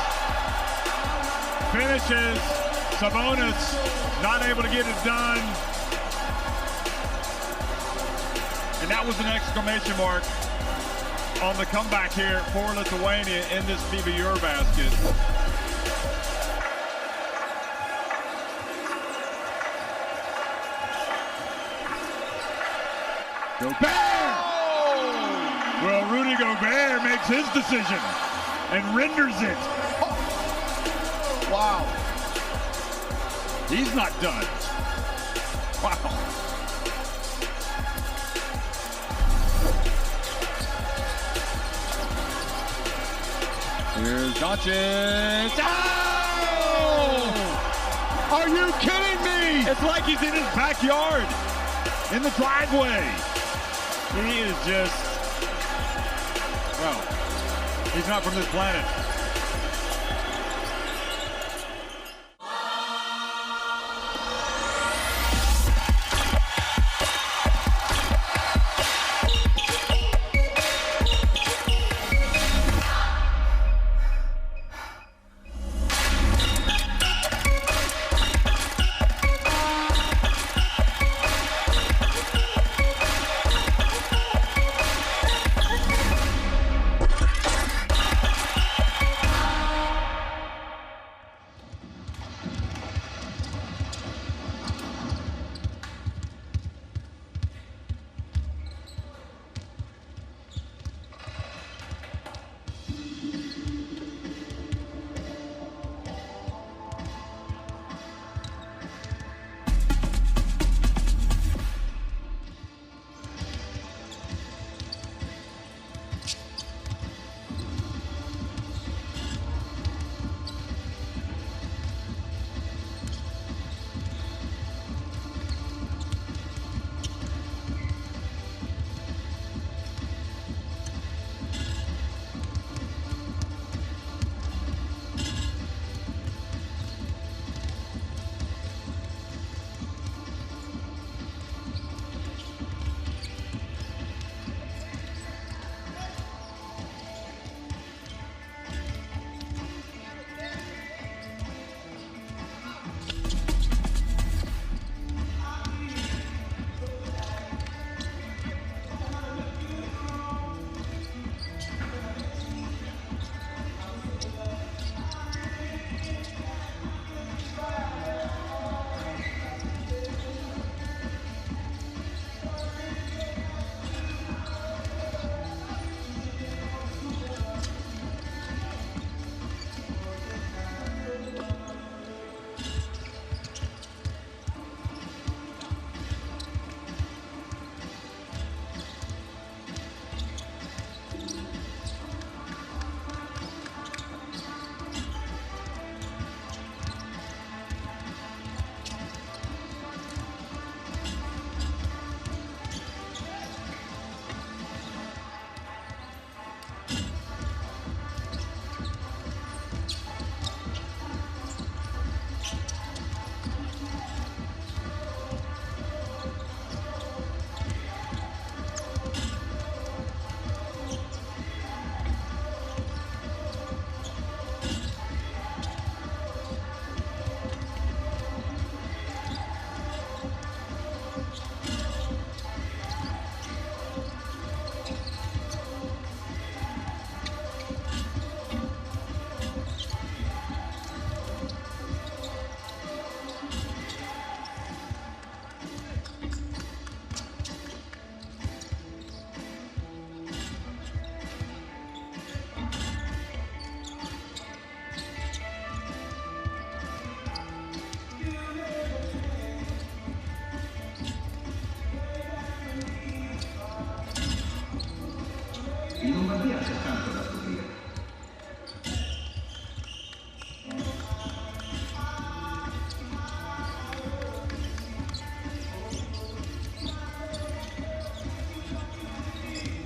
finishes. Sabonis not able to get it done. And that was an exclamation mark on the comeback here for Lithuania in this FIBA EuroBasket. Gobert! Well, Rudy Gobert makes his decision and renders it. Wow. He's not done. Wow. Here's Doncic. Oh! Are you kidding me? It's like he's in his backyard, in the driveway. He is just, well, he's not from this planet.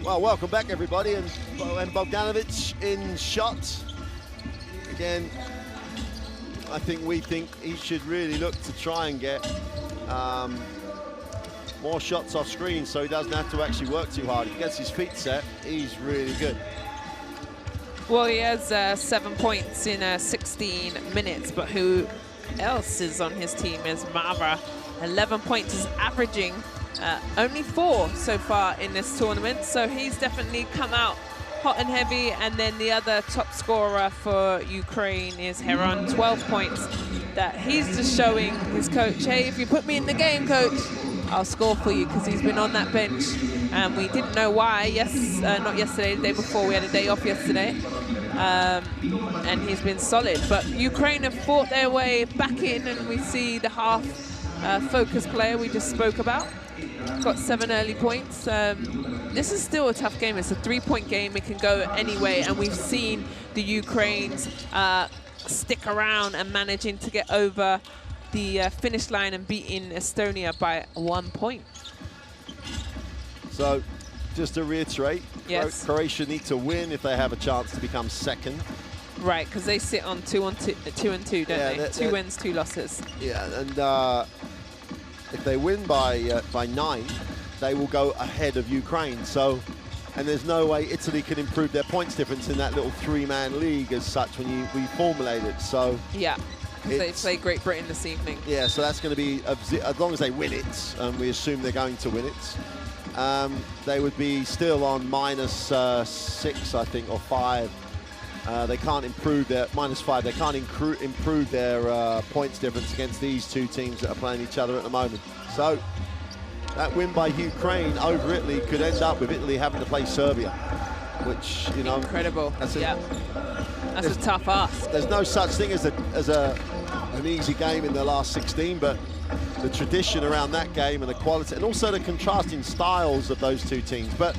Well, welcome back, everybody, and Bogdanovic in shot. Again, we think he should really look to try and get more shots off screen so he doesn't have to actually work too hard. If he gets his feet set, he's really good. Well, he has 7 points in 16 minutes, but who else is on his team is Mara. 11 points, is averaging only 4 so far in this tournament, so he's definitely come out hot and heavy. And then the other top scorer for Ukraine is Heron, 12 points, that he's just showing his coach, hey, if you put me in the game, coach, I'll score for you, because he's been on that bench. And we didn't know why, not yesterday, the day before, we had a day off yesterday. And he's been solid. But Ukraine have fought their way back in, and we see the half focus player we just spoke about. Got 7 early points. This is still a tough game. It's a 3-point game. It can go any way, and we've seen the Ukrainians stick around and managing to get over the finish line and beating Estonia by 1 point. So, just to reiterate, yes, Croatia need to win if they have a chance to become second. Right, because they sit on 2 and 2, don't they? 2 wins, 2 losses. Yeah, and if they win by 9, they will go ahead of Ukraine. So, and there's no way Italy can improve their points difference in that little 3-man league as such when we formulate it. So yeah, they play Great Britain this evening. Yeah, so that's going to be, as long as they win it, and we assume they're going to win it, they would be still on -6, I think, or 5. They can't improve their -5. They can't improve their points difference against these two teams that are playing each other at the moment. So that win by Ukraine over Italy could end up with Italy having to play Serbia, which, you know, incredible. That's a tough ask. There's no such thing as an easy game in the last 16, but the tradition around that game and the quality, and also the contrasting styles of those two teams. But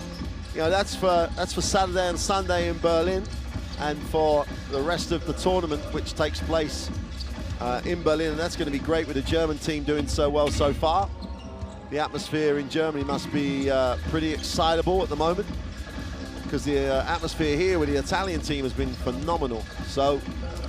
you know, that's for Saturday and Sunday in Berlin. And for the rest of the tournament, which takes place in Berlin, and that's going to be great with the German team doing so well so far. The atmosphere in Germany must be pretty excitable at the moment, because the atmosphere here with the Italian team has been phenomenal. So,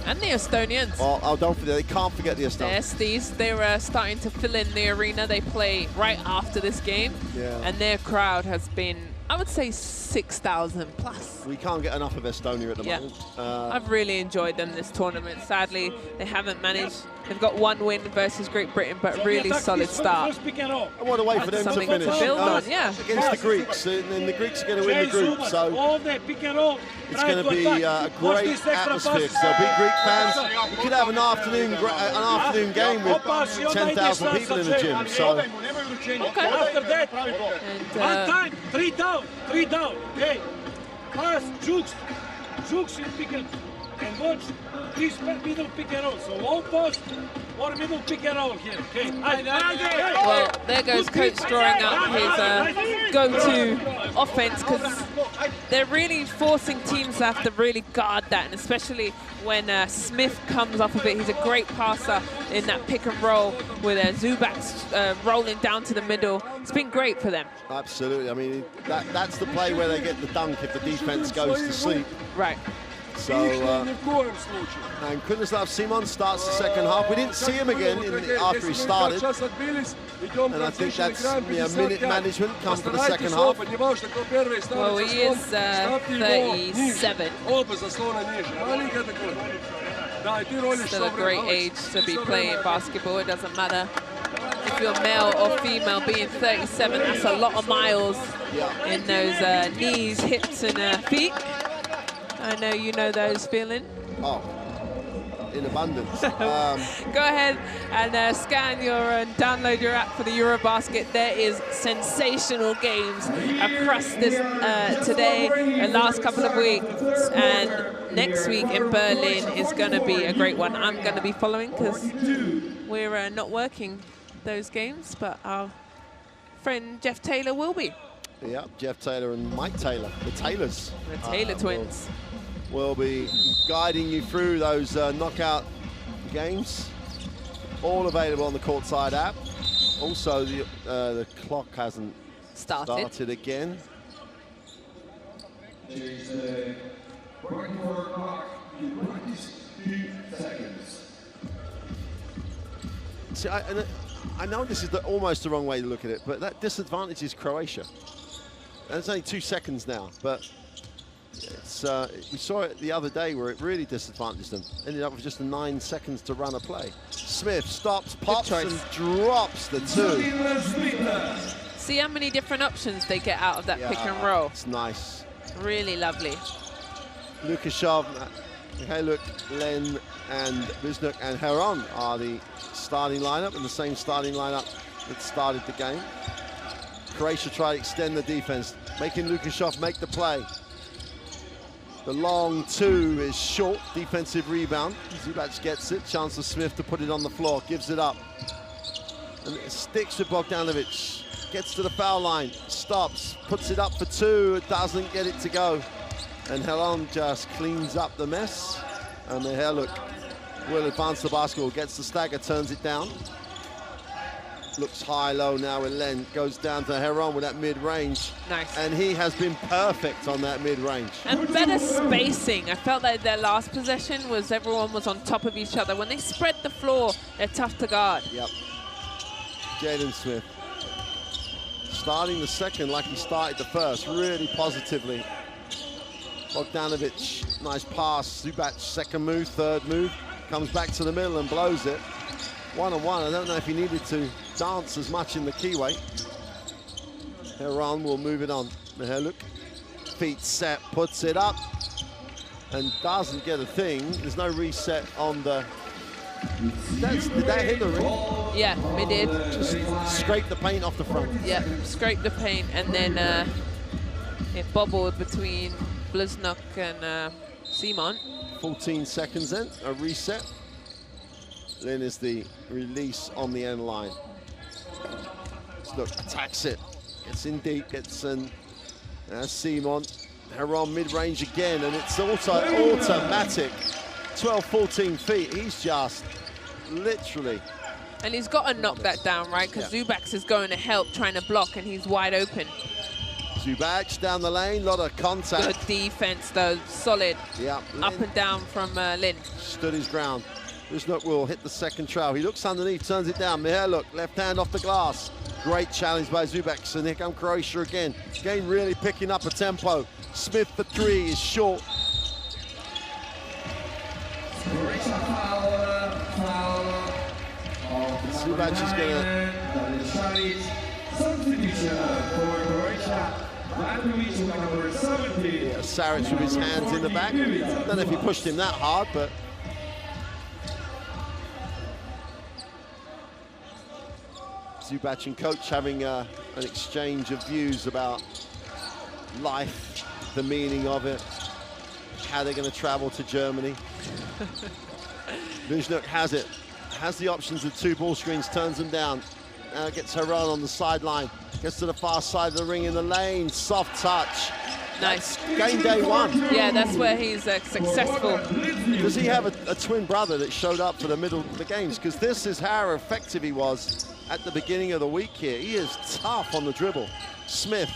and the Estonians. Oh, don't forget, they can't forget the Estonians. They're starting to fill in the arena. They play right after this game, and their crowd has been, I would say, 6,000 plus. We can't get enough of Estonia at the moment. I've really enjoyed them this tournament. Sadly, they haven't managed. They've got 1 win versus Great Britain, but really solid start. I want to wait for them to finish. To build on, against the Greeks, and the Greeks are going to win the group. So it's going to be a great atmosphere, because there'll be Greek fans. You could have an afternoon game with 10,000 people in the gym. So. Okay. After that, one time, 3 down, okay. Pass, jukes in pick and watch, please middle pick and roll. So low post or middle pick and roll here, okay. Well, there goes coach drawing up his go-to offense, because they're really forcing teams to have to really guard that, and especially when Smith comes off of it. He's a great passer in that pick and roll with Zubac's rolling down to the middle. It's been great for them. Absolutely. I mean, that's the play where they get the dunk if the defense goes to sleep. Right. So, and Kunislav Simon starts the second half. We didn't see him again after he started. And I think that's minute management comes for the second half. Well, he is 37. Still a great age to be playing basketball. It doesn't matter if you're male or female. Being 37, that's a lot of miles in those knees, hips, and feet. I know you know those feeling. Oh, in abundance. Go ahead and scan and download your app for the EuroBasket. There is sensational games across this today and last couple of weeks, and next week in Berlin is going to be a great one. I'm going to be following because we're not working those games, but our friend Jeff Taylor will be. Yeah, Jeff Taylor and Mike Taylor, the Taylors. The Taylor twins. Will be guiding you through those knockout games. All available on the Courtside app. Also, the clock hasn't started again. Change the point for clock to 22 seconds. See, I know this is almost the wrong way to look at it, but that disadvantage is Croatia. And it's only 2 seconds now, but it's, we saw it the other day where it really disadvantaged them. Ended up with just 9 seconds to run a play. Smith stops, pops, and drops the 2. See how many different options they get out of that pick and roll. It's nice. Really lovely. Lukashov, Mihailuk, Len, and Wisnuk and Heron are the starting lineup, and the same starting lineup that started the game. Croatia try to extend the defense, making Lukashov make the play. The long 2 is short, defensive rebound. Zubac gets it, chance for Smith to put it on the floor, gives it up. And it sticks with Bogdanovic, gets to the foul line, stops, puts it up for 2, doesn't get it to go. And Heron just cleans up the mess. And Mihailuk will advance the basketball, gets the stagger, turns it down. Looks high-low now with Len, goes down to Heron with that mid-range. Nice. And he has been perfect on that mid-range. And better spacing. I felt like their last possession was everyone was on top of each other. When they spread the floor, they're tough to guard. Yep. Jaden Smith. Starting the second like he started the first, really positively. Bogdanovic, nice pass. Zubac, second move, third move. Comes back to the middle and blows it. 1-on-1, I don't know if he needed to dance as much in the keyway. Heron will move it on. Mihailuk, feet set, puts it up, and doesn't get a thing. There's no reset on the... Did that hit the ring? Yeah, it did. Just scrape the paint off the front. Yeah, scrape the paint, and then it bobbled between Bliznock and Simon. 14 seconds in, a reset. Lynn is the release on the end line. Look, attacks it, gets in deep, gets in. There's Simon. Heron mid-range again, and it's automatic. 12, 14 feet. He's just literally. And he's got to knock that down, right? Because Zubac is going to help, trying to block, and he's wide open. Zubac down the lane, lot of contact. Good defense, though, solid. Yeah. Up and down from Lin. Stood his ground. Wisnuk will hit the second trail. He looks underneath, turns it down. Mihailuk, left hand off the glass. Great challenge by Zubac, and here come Croatia again. Game really picking up a tempo. Smith for 3 is short. Zubac is gonna... Yeah, Saric with his hands in the back. Don't know if he pushed him that hard, but... Zubac and coach having an exchange of views about life, the meaning of it, how they're going to travel to Germany. Wisnuk has it, has the options of 2 ball screens, turns them down. Now gets Heron on the sideline, gets to the far side of the ring in the lane, soft touch. Nice. Game day 1. Yeah, that's where he's successful. Does he have a twin brother that showed up for the middle of the games? Because this is how effective he was at the beginning of the week here. He is tough on the dribble. Smith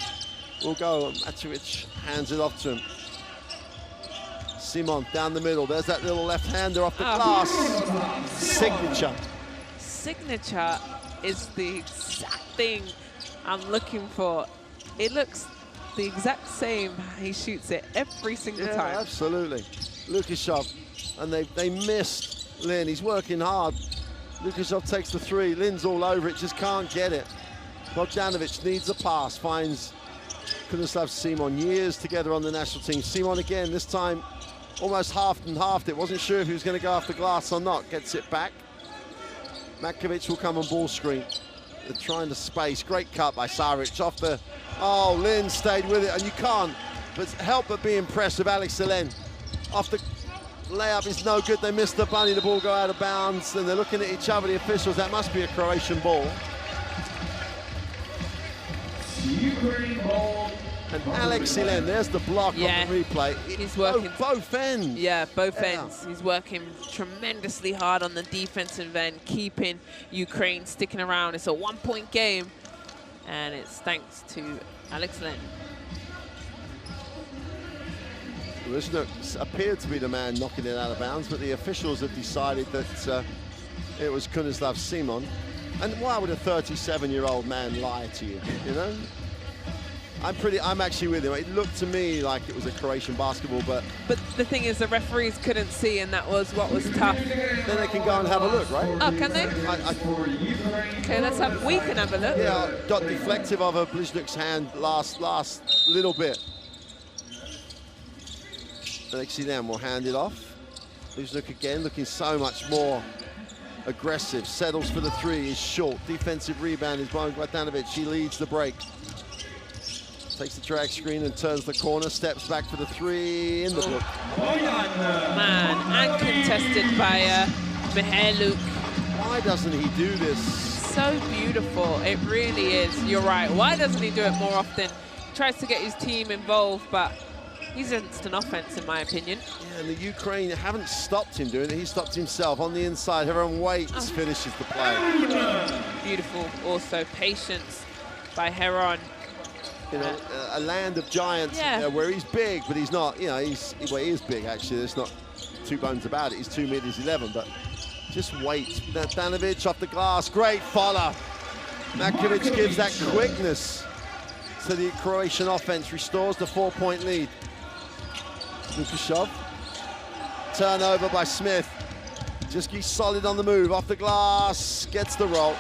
will go. Matovic hands it off to him. Simon down the middle. There's that little left-hander off the glass. Signature. Signature is the exact thing I'm looking for. It looks the exact same. He shoots it every single time. Absolutely. Lukashov, and they missed Lin. He's working hard. Lukashov takes the 3. Lin's all over it, just can't get it. Bogdanovic needs a pass, finds Kunislav Simon. Years together on the national team. Simon again, this time almost half and half. It wasn't sure if he was going to go after glass or not. Gets it back. Matkovic will come on ball screen. They're trying to space. Great cut by Saric off the... Oh, Lin stayed with it, and you can't but help but be impressed with Alex Selen. Off the layup is no good. They missed the bunny. The ball go out of bounds, and they're looking at each other, the officials. That must be a Croatian ball. Ukraine ball. And Alex Selen, there's the block on the replay. He's working both ends. Yeah, both ends. He's working tremendously hard on the defensive end, keeping Ukraine sticking around. It's a 1-point game, and it's thanks to Alex Len. Blizhnuk appeared to be the man knocking it out of bounds, but the officials have decided that it was Kunislav Simon. And why would a 37-year-old man lie to you, you know? I'm actually with him. It looked to me like it was a Croatian basketball, but the thing is, the referees couldn't see, and that was what was tough. Then they can go and have a look, right? Oh, can they? Okay, we can have a look. Yeah, dot deflective of a Blizhnuk's hand last little bit. Alexi then will hand it off. Blizhnuk again looking so much more aggressive. Settles for the three, is short. Defensive rebound is Bojan Bogdanovic. She leads the break. Takes the drag screen and turns the corner, steps back for the three, in the book. Man, and contested by Mihailuk. Why doesn't he do this? So beautiful, it really is. You're right. Why doesn't he do it more often? He tries to get his team involved, but he's instant offense, in my opinion. Yeah, and the Ukraine haven't stopped him doing it. He stopped himself on the inside. Heron waits, finishes the play. Beautiful. Also, patience by Heron. You know, a land of giants where he's big, but he's not, you know, he is big, actually. There's not two bones about it. He's 2 meters 11, but just wait. Bogdanovic off the glass, great follow. Makovic gives that quickness to the Croatian offense, restores the 4-point lead. Lukashov, turnover by Smith. Just keeps solid on the move, off the glass, gets the roll.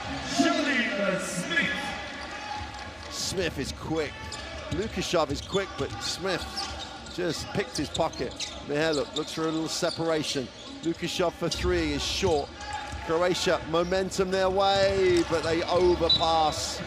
Smith is quick. Lukashov is quick, but Smith just picked his pocket. Mihailuk looks for a little separation. Lukashov for three is short. Croatia momentum their way, but they overpass.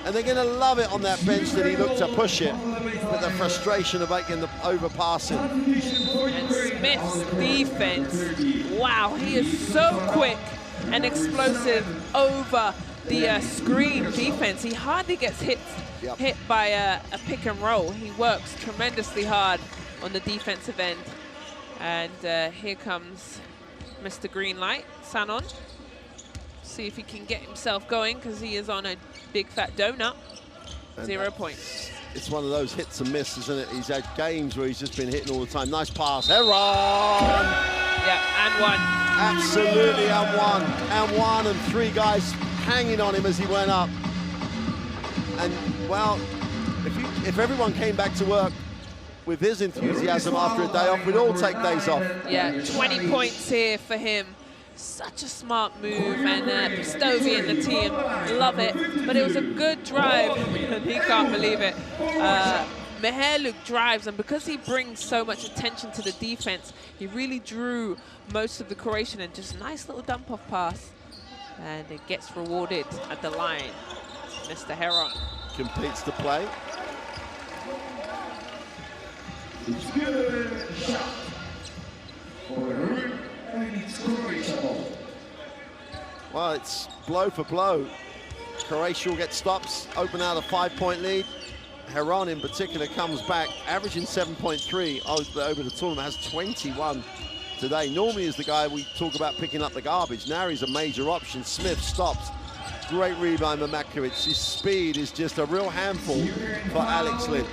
And they're going to love it on that bench that he looked to push it, but the frustration of making the overpassing. And Smith's defense, wow, he is so quick and explosive over the screen defense. He hardly gets hit by a pick and roll. He works tremendously hard on the defensive end. And here comes Mr. Greenlight, Sanon. See if he can get himself going, because he is on a big fat donut. And 0 points. It's one of those hits and miss, isn't it? He's had games where he's just been hitting all the time. Nice pass, Heron! Yeah, and one. Absolutely, and one, and three guys hanging on him as he went up. And, well, if everyone came back to work with his enthusiasm after a day off, we'd all take days off. Yeah, 20 points here for him. Such a smart move, and Stovey and the team love it. But it was a good drive, and he can't believe it. Mihailuk drives, and because he brings so much attention to the defense, he really drew most of the Croatian, and just a nice little dump-off pass. And it gets rewarded at the line. Mr. Heron completes the play. It's good shot for Heron, and it's Croatia ball. Well, it's blow for blow. Croatia will get stops, open out a 5-point lead. Heron in particular comes back, averaging 7.3 over the tournament, has 21 today. Normally is the guy we talk about picking up the garbage. Now he's a major option. Smith stops. Great rebound by Makovic. His speed is just a real handful for Alex Lind.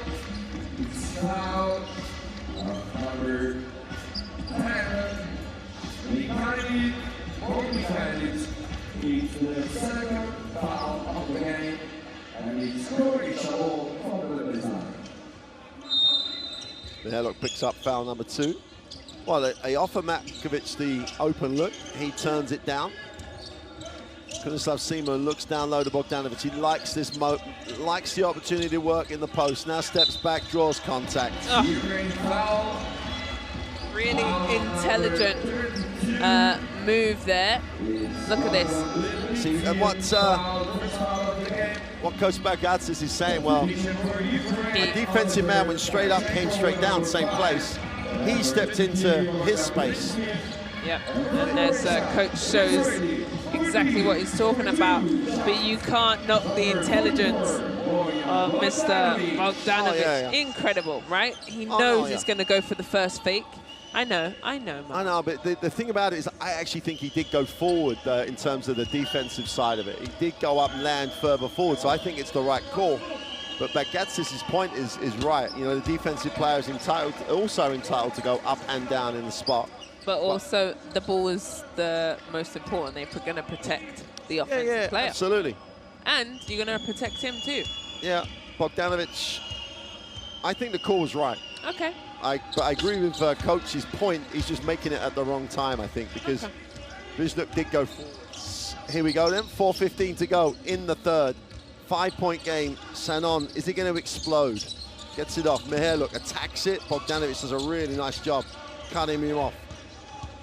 It's foul number 10. Behind it. It's the second foul of the game, and it's Croatia ball from the design. Mihailuk picks up foul number 2. Well, they offer Makovic the open look. He turns it down. Kunislav Simon looks down low to Bogdanovic. He likes this likes the opportunity to work in the post. Now steps back, draws contact. Oh. Really intelligent move there. Look at this. See, and what Coach Bagatsis is saying, well, a defensive man went straight up, came straight down, same place. He stepped into his space. Yep, and as Coach shows exactly what he's talking about, but you can't knock the intelligence of Mr. Bogdanovic. Yeah. Incredible, right? He knows he's going to go for the first fake. I know, man. I know, but the thing about it is I actually think he did go forward in terms of the defensive side of it. He did go up and land further forward, so I think it's the right call. But Bagatzis' point is right. You know, the defensive player is also entitled to go up and down in the spot. But also, the ball is the most important. They're going to protect the offensive player. Absolutely. And you're going to protect him too. Yeah, Bogdanovic, I think the call was right. Okay. But I agree with Coach's point. He's just making it at the wrong time, I think, because Vizhnuk did go forwards. Here we go then, 4:15 to go in the third. 5-point game. Sanon, is he going to explode? Gets it off. Mihailuk attacks it. Bogdanovic does a really nice job cutting him off.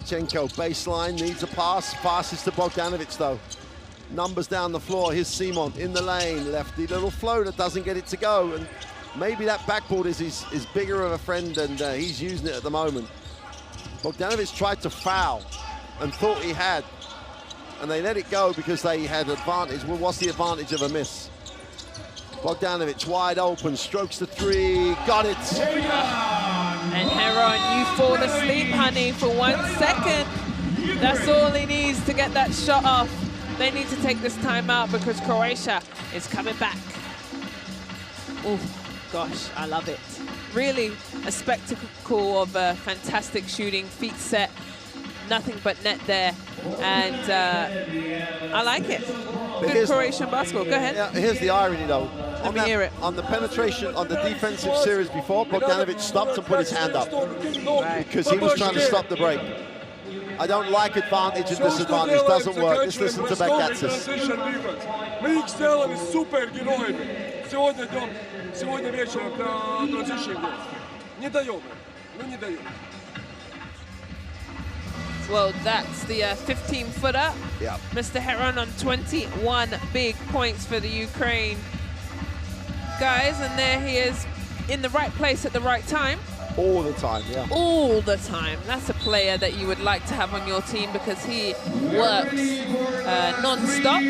Chenko, baseline, needs a pass. Passes to Bogdanovic, though. Numbers down the floor. Here's Simon in the lane. Lefty little floater, doesn't get it to go. And maybe that backboard is bigger of a friend, and he's using it at the moment. Bogdanovic tried to foul and thought he had. And they let it go because they had advantage. Well, what's the advantage of a miss? Bogdanovic wide open, strokes the three, got it. And Heron, you fall asleep, honey, for 1 second. That's all he needs to get that shot off. They need to take this time out because Croatia is coming back. Oh, gosh, I love it. Really a spectacle of fantastic shooting, feet set, nothing but net there. And I like it. Good Croatian basketball. Go ahead. Yeah, here's the irony, though. Let me hear it. On the penetration, on the defensive series before, Bogdanovic stopped and put his hand up. Right. Because he was trying to stop the break. I don't like advantage and disadvantage. Doesn't work. Just listen to Bagatzis. Мы их сделали супергероями. Сегодня вечером transition. Не даем. Ну не даем. Well, that's the 15-footer. Yeah. Mr. Heron on 21 big points for the Ukraine guys, and there he is in the right place at the right time. All the time, yeah. All the time. That's a player that you would like to have on your team because he works non-stop.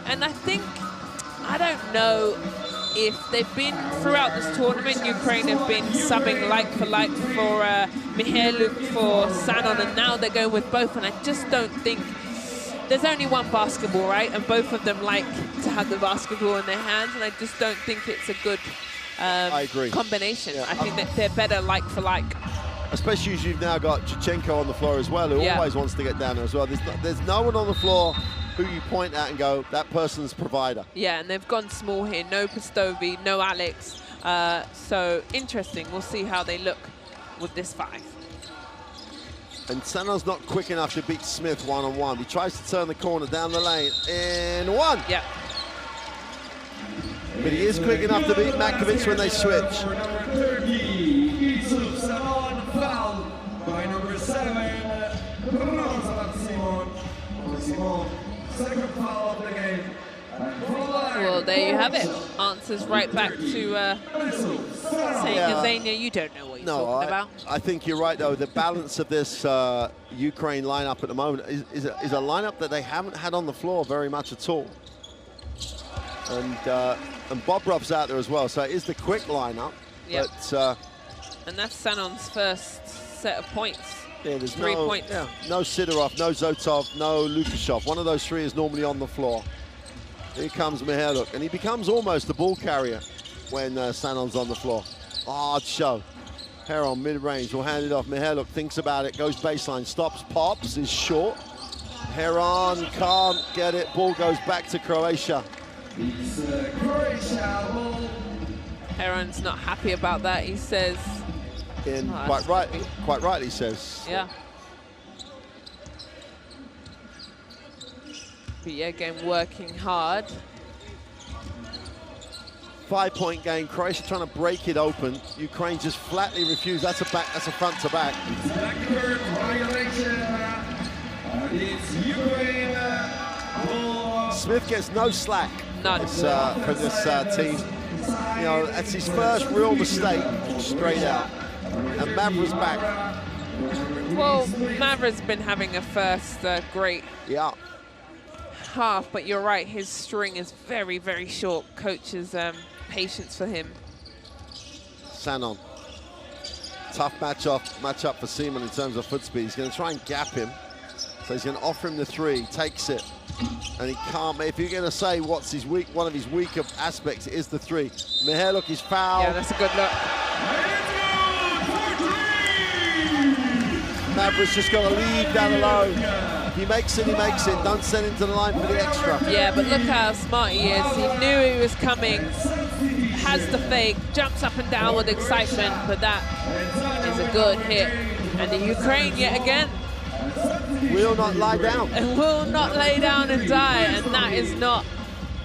And I don't know if they've been, throughout this tournament, Ukraine have been subbing like for Mihailuk for Sanon, and now they're going with both, and I just don't think, there's only one basketball, right? And both of them like to have the basketball in their hands, and I just don't think it's a good I agree. combination. Yeah, I think that they're better like for like. Especially as you've now got Chichenko on the floor as well, who always wants to get down there as well. There's no one on the floor who you point at and go, that person's provider. Yeah, and they've gone small here. No Pastovi, no Alex. So interesting. We'll see how they look with this 5. And Sanon's not quick enough to beat Smith one-on-one. He tries to turn the corner down the lane in 1. Yeah. But he is quick enough to beat Makovic when they switch. By number 7, second foul of the game. Well, there you have it. Answers right back to saying, Azania, you don't know what you're talking about. I think you're right, though. The balance of this Ukraine lineup at the moment is a lineup that they haven't had on the floor very much at all. And Bobrov's out there as well, so it is the quick lineup. Yep. But, and that's Sanon's first set of points. Yeah, there's 3 points. Yeah, no Sidorov, no Zotov, no Lukashov. One of those 3 is normally on the floor. Here comes Mihailuk, and he becomes almost the ball carrier when Sanon's on the floor. Hard show. Heron mid-range will hand it off. Mihailuk thinks about it, goes baseline, stops, pops, is short. Heron can't get it. Ball goes back to Croatia. It's Croatia ball. Heron's not happy about that. He says, quite rightly says. Yeah. But yeah, again, working hard. 5-point game. Croatia trying to break it open. Ukraine just flatly refused. That's a front to back. Smith gets no slack. None. For this team. You know, that's his first real mistake straight out. And Mavra's back. Well, Mavra's been having a first great half, but you're right, his string is very, very short. Coach's patience for him. Sanon. Tough matchup for Seaman in terms of foot speed. He's going to try and gap him. So he's going to offer him the three, takes it, and he can't. If you're going to say what's his weak, one of his weaker aspects, it is the three. Mihajlovic is fouled. Yeah, that's a good look. Maverick's just got to leave down the low. If he makes it, he makes it. Don't send him to the line for the extra. Yeah, but look how smart he is. He knew he was coming, has the fake, jumps up and down with excitement, but that is a good hit. And the Ukraine yet again will not lie down. And will not lay down and die, and that is not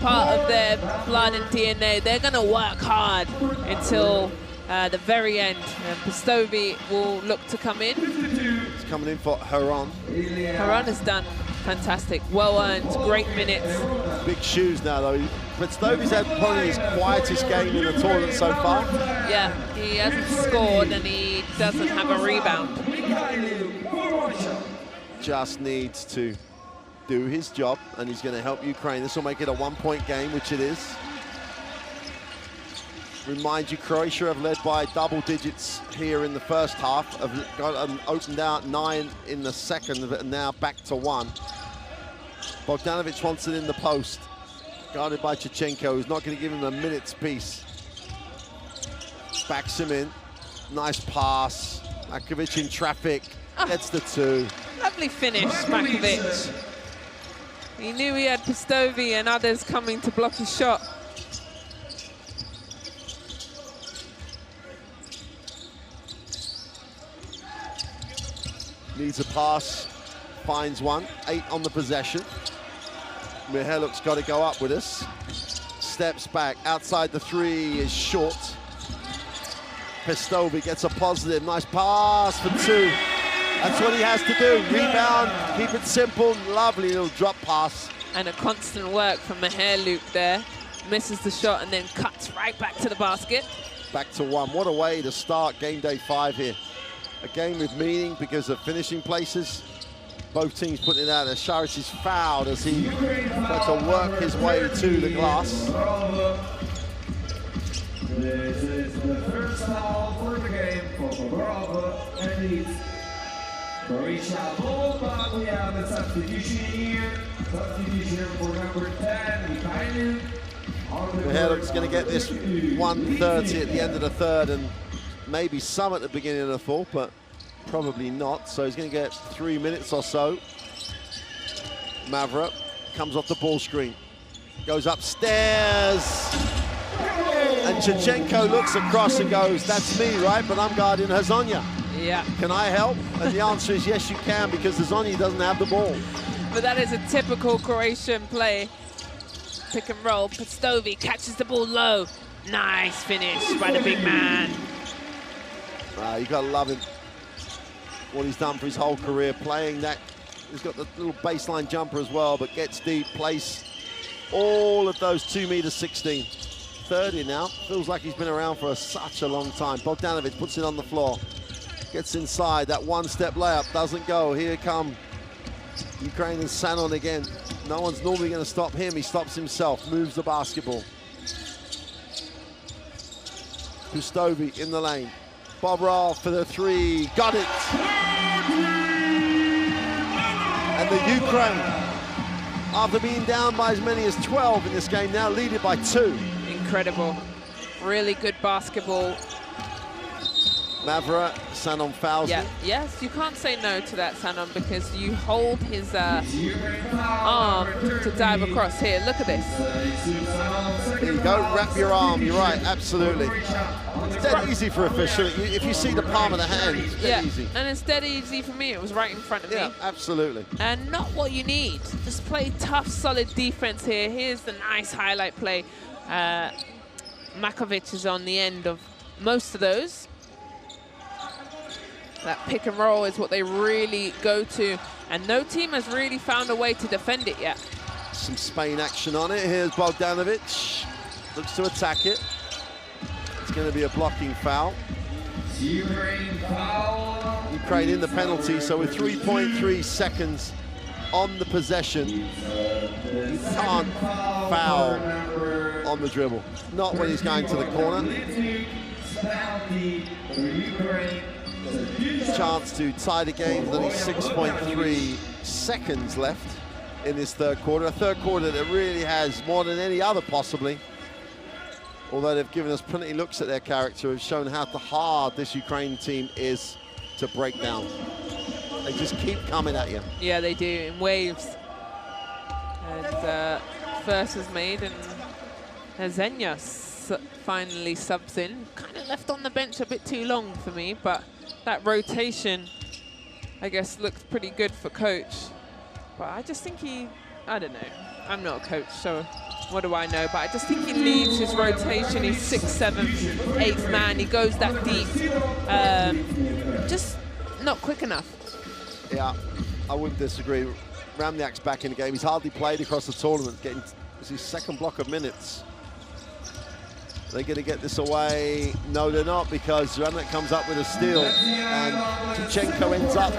part of their blood and DNA. They're going to work hard until the very end. And Pistovi will look to come in. He's coming in for Haran. Haran has done fantastic, well-earned, great minutes. Big shoes now, though. Pistovi's had probably his quietest game in the tournament so far. Yeah, he hasn't scored and he doesn't have a rebound. Just needs to do his job, and he's going to help Ukraine. This will make it a one-point game, which it is. Remind you, Croatia have led by double digits here in the first half. Have got opened out 9 in the second, and now back to 1. Bogdanovic wants it in the post, guarded by Chichenko, who's not going to give him a minute's piece. Backs him in. Nice pass. Makovic in traffic. Gets the 2. Lovely finish, Makovic. He knew he had Pistovi and others coming to block his shot. Needs a pass, finds one. 8 on the possession. Mihajlovic's got to go up with us. Steps back, outside the 3 is short. Pistovi gets a positive, nice pass for 2. That's what he has to do, rebound, keep it simple, lovely little drop pass. And a constant work from Mihajlovic there. Misses the shot and then cuts right back to the basket. Back to 1, what a way to start game day 5 here. A game with meaning because of finishing places. Both teams putting it out there. Sharic is fouled as he tried to work his way to the glass. This is the first foul for the game for Bobrovka and Leeds. Croatia ball, but we have a substitution here. Substitution for number 10, Mikhailin. Mihajlovic's going to get this 1:30 at the end of the third, and maybe some at the beginning of the fourth, but probably not. So he's going to get 3 minutes or so. Mavra comes off the ball screen, goes upstairs, and Chichenko looks across and goes, "That's me, right? But I'm guarding Hazonia. Yeah. Can I help?" And the answer is yes, you can, because Hazonia doesn't have the ball. But that is a typical Croatian play. Pick and roll. Pistovi catches the ball low. Nice finish by the big man. You gotta love him. What he's done for his whole career, playing that. He's got the little baseline jumper as well, but gets deep, plays all of those 2m16. 30 now, feels like he's been around for such a long time. Bogdanovic puts it on the floor, gets inside, that one-step layup doesn't go. Here come Ukraine and Sanon again. No one's normally gonna stop him, he stops himself, moves the basketball. Pistovi in the lane. Bobrov for the 3, got it! And the Ukraine, after being down by as many as 12 in this game, now lead it by 2. Incredible. Really good basketball. Mavra, Sanon fouls him. Yes, you can't say no to that, Sanon, because you hold his arm to dive across. Here, look at this. There you go, wrap your arm, you're right, absolutely. It's dead easy for a fish. If you see the palm of the hand, it's dead easy. And it's dead easy for me. It was right in front of me. Yeah, absolutely. And not what you need. Just play tough, solid defense here. Here's the nice highlight play. Makovic is on the end of most of those. That pick and roll is what they really go to, and no team has really found a way to defend it yet. Some Spain action on it. Here's Bogdanovic. Looks to attack it. It's going to be a blocking foul. Ukraine in the penalty, so with 3.3 seconds on the possession, you can't foul on the dribble. Not when he's going to the corner. Chance to tie the game, only 6.3 seconds left in this third quarter. A third quarter that really has more than any other possibly. Although they've given us plenty of looks at their character, have shown how hard this Ukraine team is to break down. They just keep coming at you. Yeah, they do, in waves. And first was made, and Zenya finally subs in. Kind of left on the bench a bit too long for me, but that rotation, I guess, looks pretty good for coach. But I just think I don't know. I'm not a coach, so what do I know? But I just think he leaves his rotation. He's 6th, 7th, 8th man. He goes that deep. Just not quick enough. Yeah, I wouldn't disagree. Ramniak's back in the game. He's hardly played across the tournament. This is his second block of minutes. They're going to get this away. No, they're not, because Ramniak comes up with a steal, and Tichenko ends up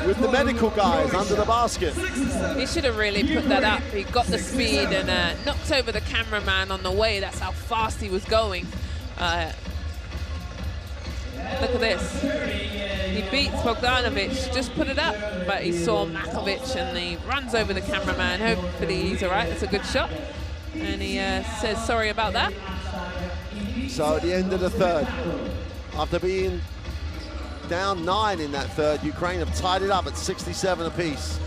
with the medical guys under the basket. He should have really put that up. He got the speed and knocked over the cameraman on the way. That's how fast he was going. Look at this. He beats Bogdanovic, just put it up, but he saw Makovic and he runs over the cameraman. Hopefully he's all right. It's a good shot. And he says sorry about that. So at the end of the third, after being down 9 in that third, Ukraine have tied it up at 67 apiece.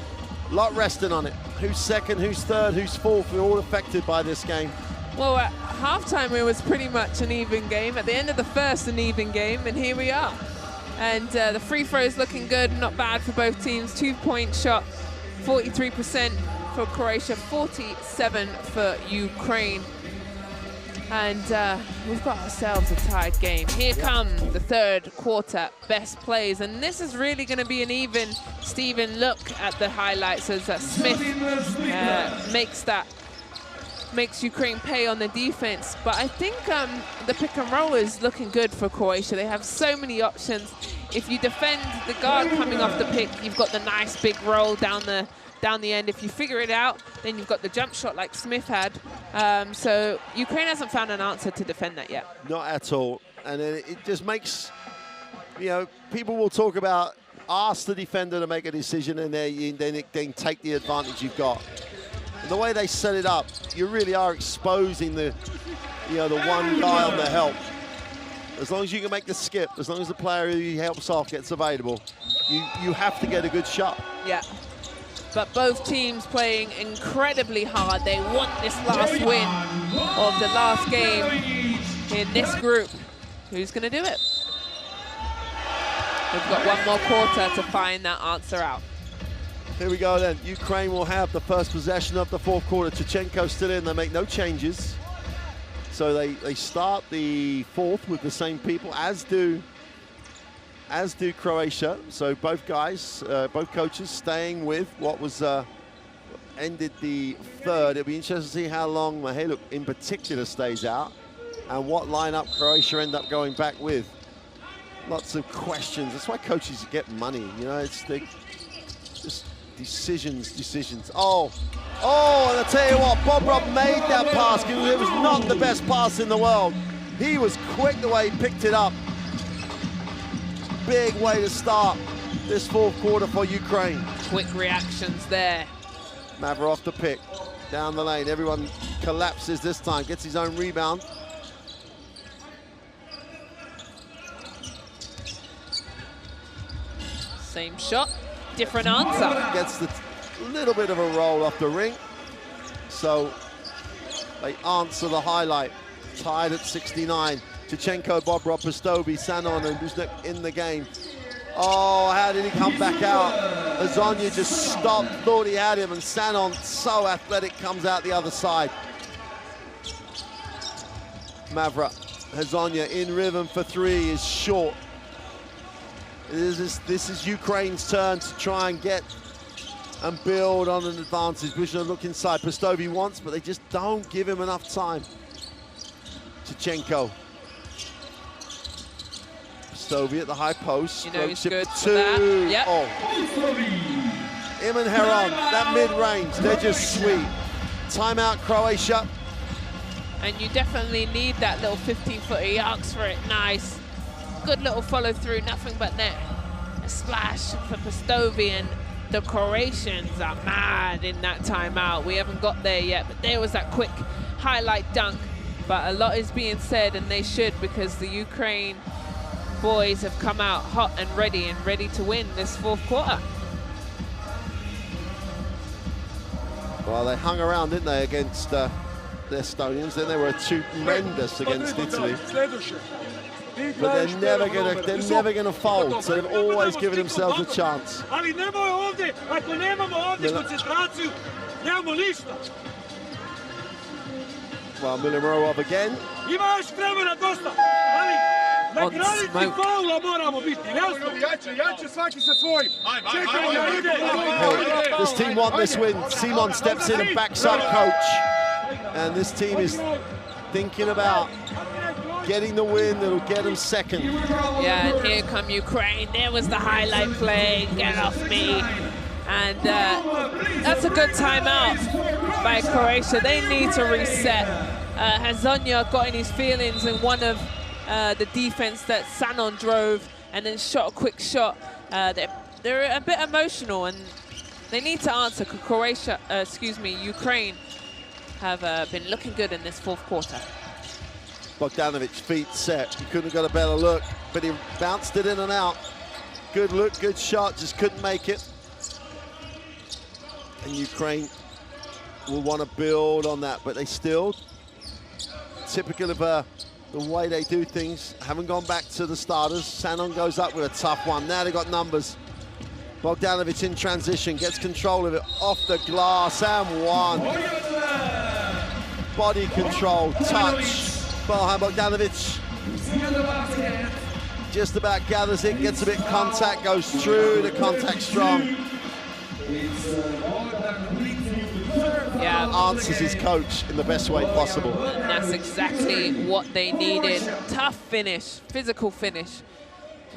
A lot resting on it. Who's second, who's third, who's fourth? We're all affected by this game. Well, at halftime it was pretty much an even game. At the end of the first, an even game, and here we are. And the free throw is looking good, not bad for both teams. 2-point shot, 43% for Croatia, 47 for Ukraine. And we've got ourselves a tied game. Here come the third quarter best plays, and this is really going to be an even. Steven, look at the highlights as Smith makes Ukraine pay on the defense. But I think the pick and roll is looking good for Croatia. They have so many options. If you defend the guard coming off the pick, you've got the nice big roll down the end. If you figure it out, then you've got the jump shot like Smith had. So Ukraine hasn't found an answer to defend that yet. Not at all. And it just makes, people will talk about ask the defender to make a decision and then take the advantage you've got. And the way they set it up, you really are exposing the one guy on the help. As long as you can make the skip, as long as the player who helps off gets available, you have to get a good shot. Yeah. But both teams playing incredibly hard. They want this last win of the last game in this group. Who's going to do it? We've got one more quarter to find that answer out. Here we go then. Ukraine will have the first possession of the fourth quarter. Tichenko still in. They make no changes. So they start the fourth with the same people, as do Croatia. So both guys, both coaches staying with what was ended the third. It'll be interesting to see how long Mihailuk in particular stays out and what lineup Croatia end up going back with. Lots of questions. That's why coaches get money. It's just decisions. Oh, and I tell you what, Bobrov made that pass. It was not the best pass in the world. He was quick the way he picked it up. Big way to start this fourth quarter for Ukraine. Quick reactions there. Mavra off the pick, down the lane. Everyone collapses this time, gets his own rebound. Same shot, different answer. Gets a little bit of a roll off the ring. So they answer the highlight. Tied at 69. Tichenko, Bobrov, Pastovi, Sanon, and Buznek in the game. Oh, how did he come back out? Hazonia just stopped, thought he had him, and Sanon, so athletic, comes out the other side. Mavra, Hazonia in rhythm for three is short. This is Ukraine's turn to try and get and build on an advantage. Buznek look inside. Pastovi wants, but they just don't give him enough time. Tichenko. Pastovi at the high post. He's good for that. Yep. Oh. Him and Heron, that mid-range, they're just sweet. Timeout, Croatia. And you definitely need that little 15-footer. He asks for it. Nice. Good little follow-through, nothing but net. A splash for Pastovi, and the Croatians are mad in that timeout. We haven't got there yet, but there was that quick highlight dunk. But a lot is being said, and they should, because the Ukraine boys have come out hot and ready to win this fourth quarter. Well, they hung around, didn't they, against the Estonians? Then they were tremendous against Italy. But they're never gonna fold, so they've always given themselves a chance. Ali nemoj ovdje, ako nemamo ovdje koncentraciju, nemamo ništa. Well, Milimorov again. Ima još vremena dosta, ali na granici faula moramo biti, jasno? Jače svaki sa svojim. Čekamo da ide. This team want this win. Simon steps in and backs up coach. And this team is thinking about getting the win that'll get them second. Yeah, and here come Ukraine. There was the highlight play. Get off me. And that's a good timeout by Croatia. They need to reset. Hazonia got in his feelings in one of the defense that Sanon drove and then shot a quick shot. They're a bit emotional and they need to answer. Ukraine have been looking good in this fourth quarter. Bogdanovic, feet set. He couldn't have got a better look, but he bounced it in and out. Good look, good shot, just couldn't make it. And Ukraine will want to build on that, but they still, typical of the way they do things, haven't gone back to the starters. Sanon goes up with a tough one. Now they've got numbers. Bogdanovic in transition, gets control of it off the glass and one. Body control, touch. Bojan Bogdanovic just about gathers it, gets a bit contact, goes through, the contact strong. Yeah, answers his coach in the best way possible. And that's exactly what they needed. Tough finish, physical finish,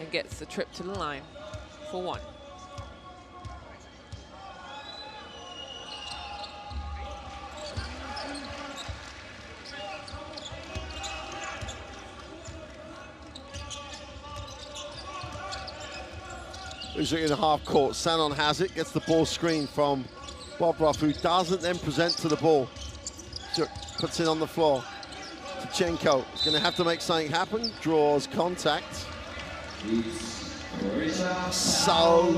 and gets the trip to the line for one. Who's in the half court? Sanon has it, gets the ball screen from Bobrov, who doesn't then present to the ball. Puts it on the floor. Tichenko is going to have to make something happen. Draws contact. So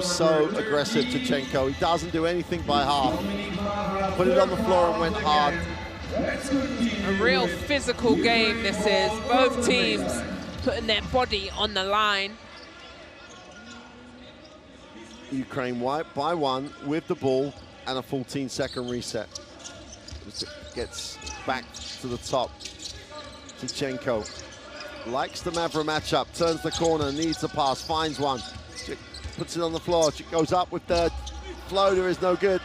aggressive, Tichenko. He doesn't do anything by half. Put it on the floor and went hard. A real physical game this is. Both teams putting their body on the line. Ukraine by one with the ball and a 14-second reset. Gets back to the top. Tichenko likes the Mavra matchup, turns the corner, needs a pass, finds one. Puts it on the floor, goes up with the floater, is no good.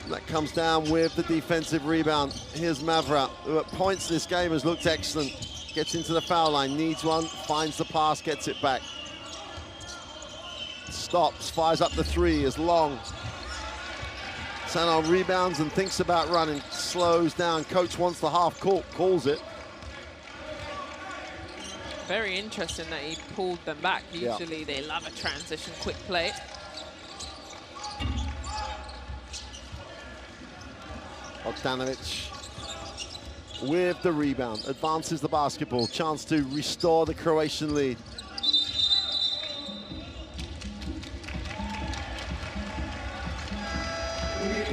And that comes down with the defensive rebound. Here's Mavra, who at points this game has looked excellent. Gets into the foul line, needs one, finds the pass, gets it back. Stops, fires up the three, is long. Sanon rebounds and thinks about running, slows down. Coach wants the half court, calls it. Very interesting that he pulled them back. Usually they love a transition quick play. Bogdanovic with the rebound, advances the basketball. Chance to restore the Croatian lead.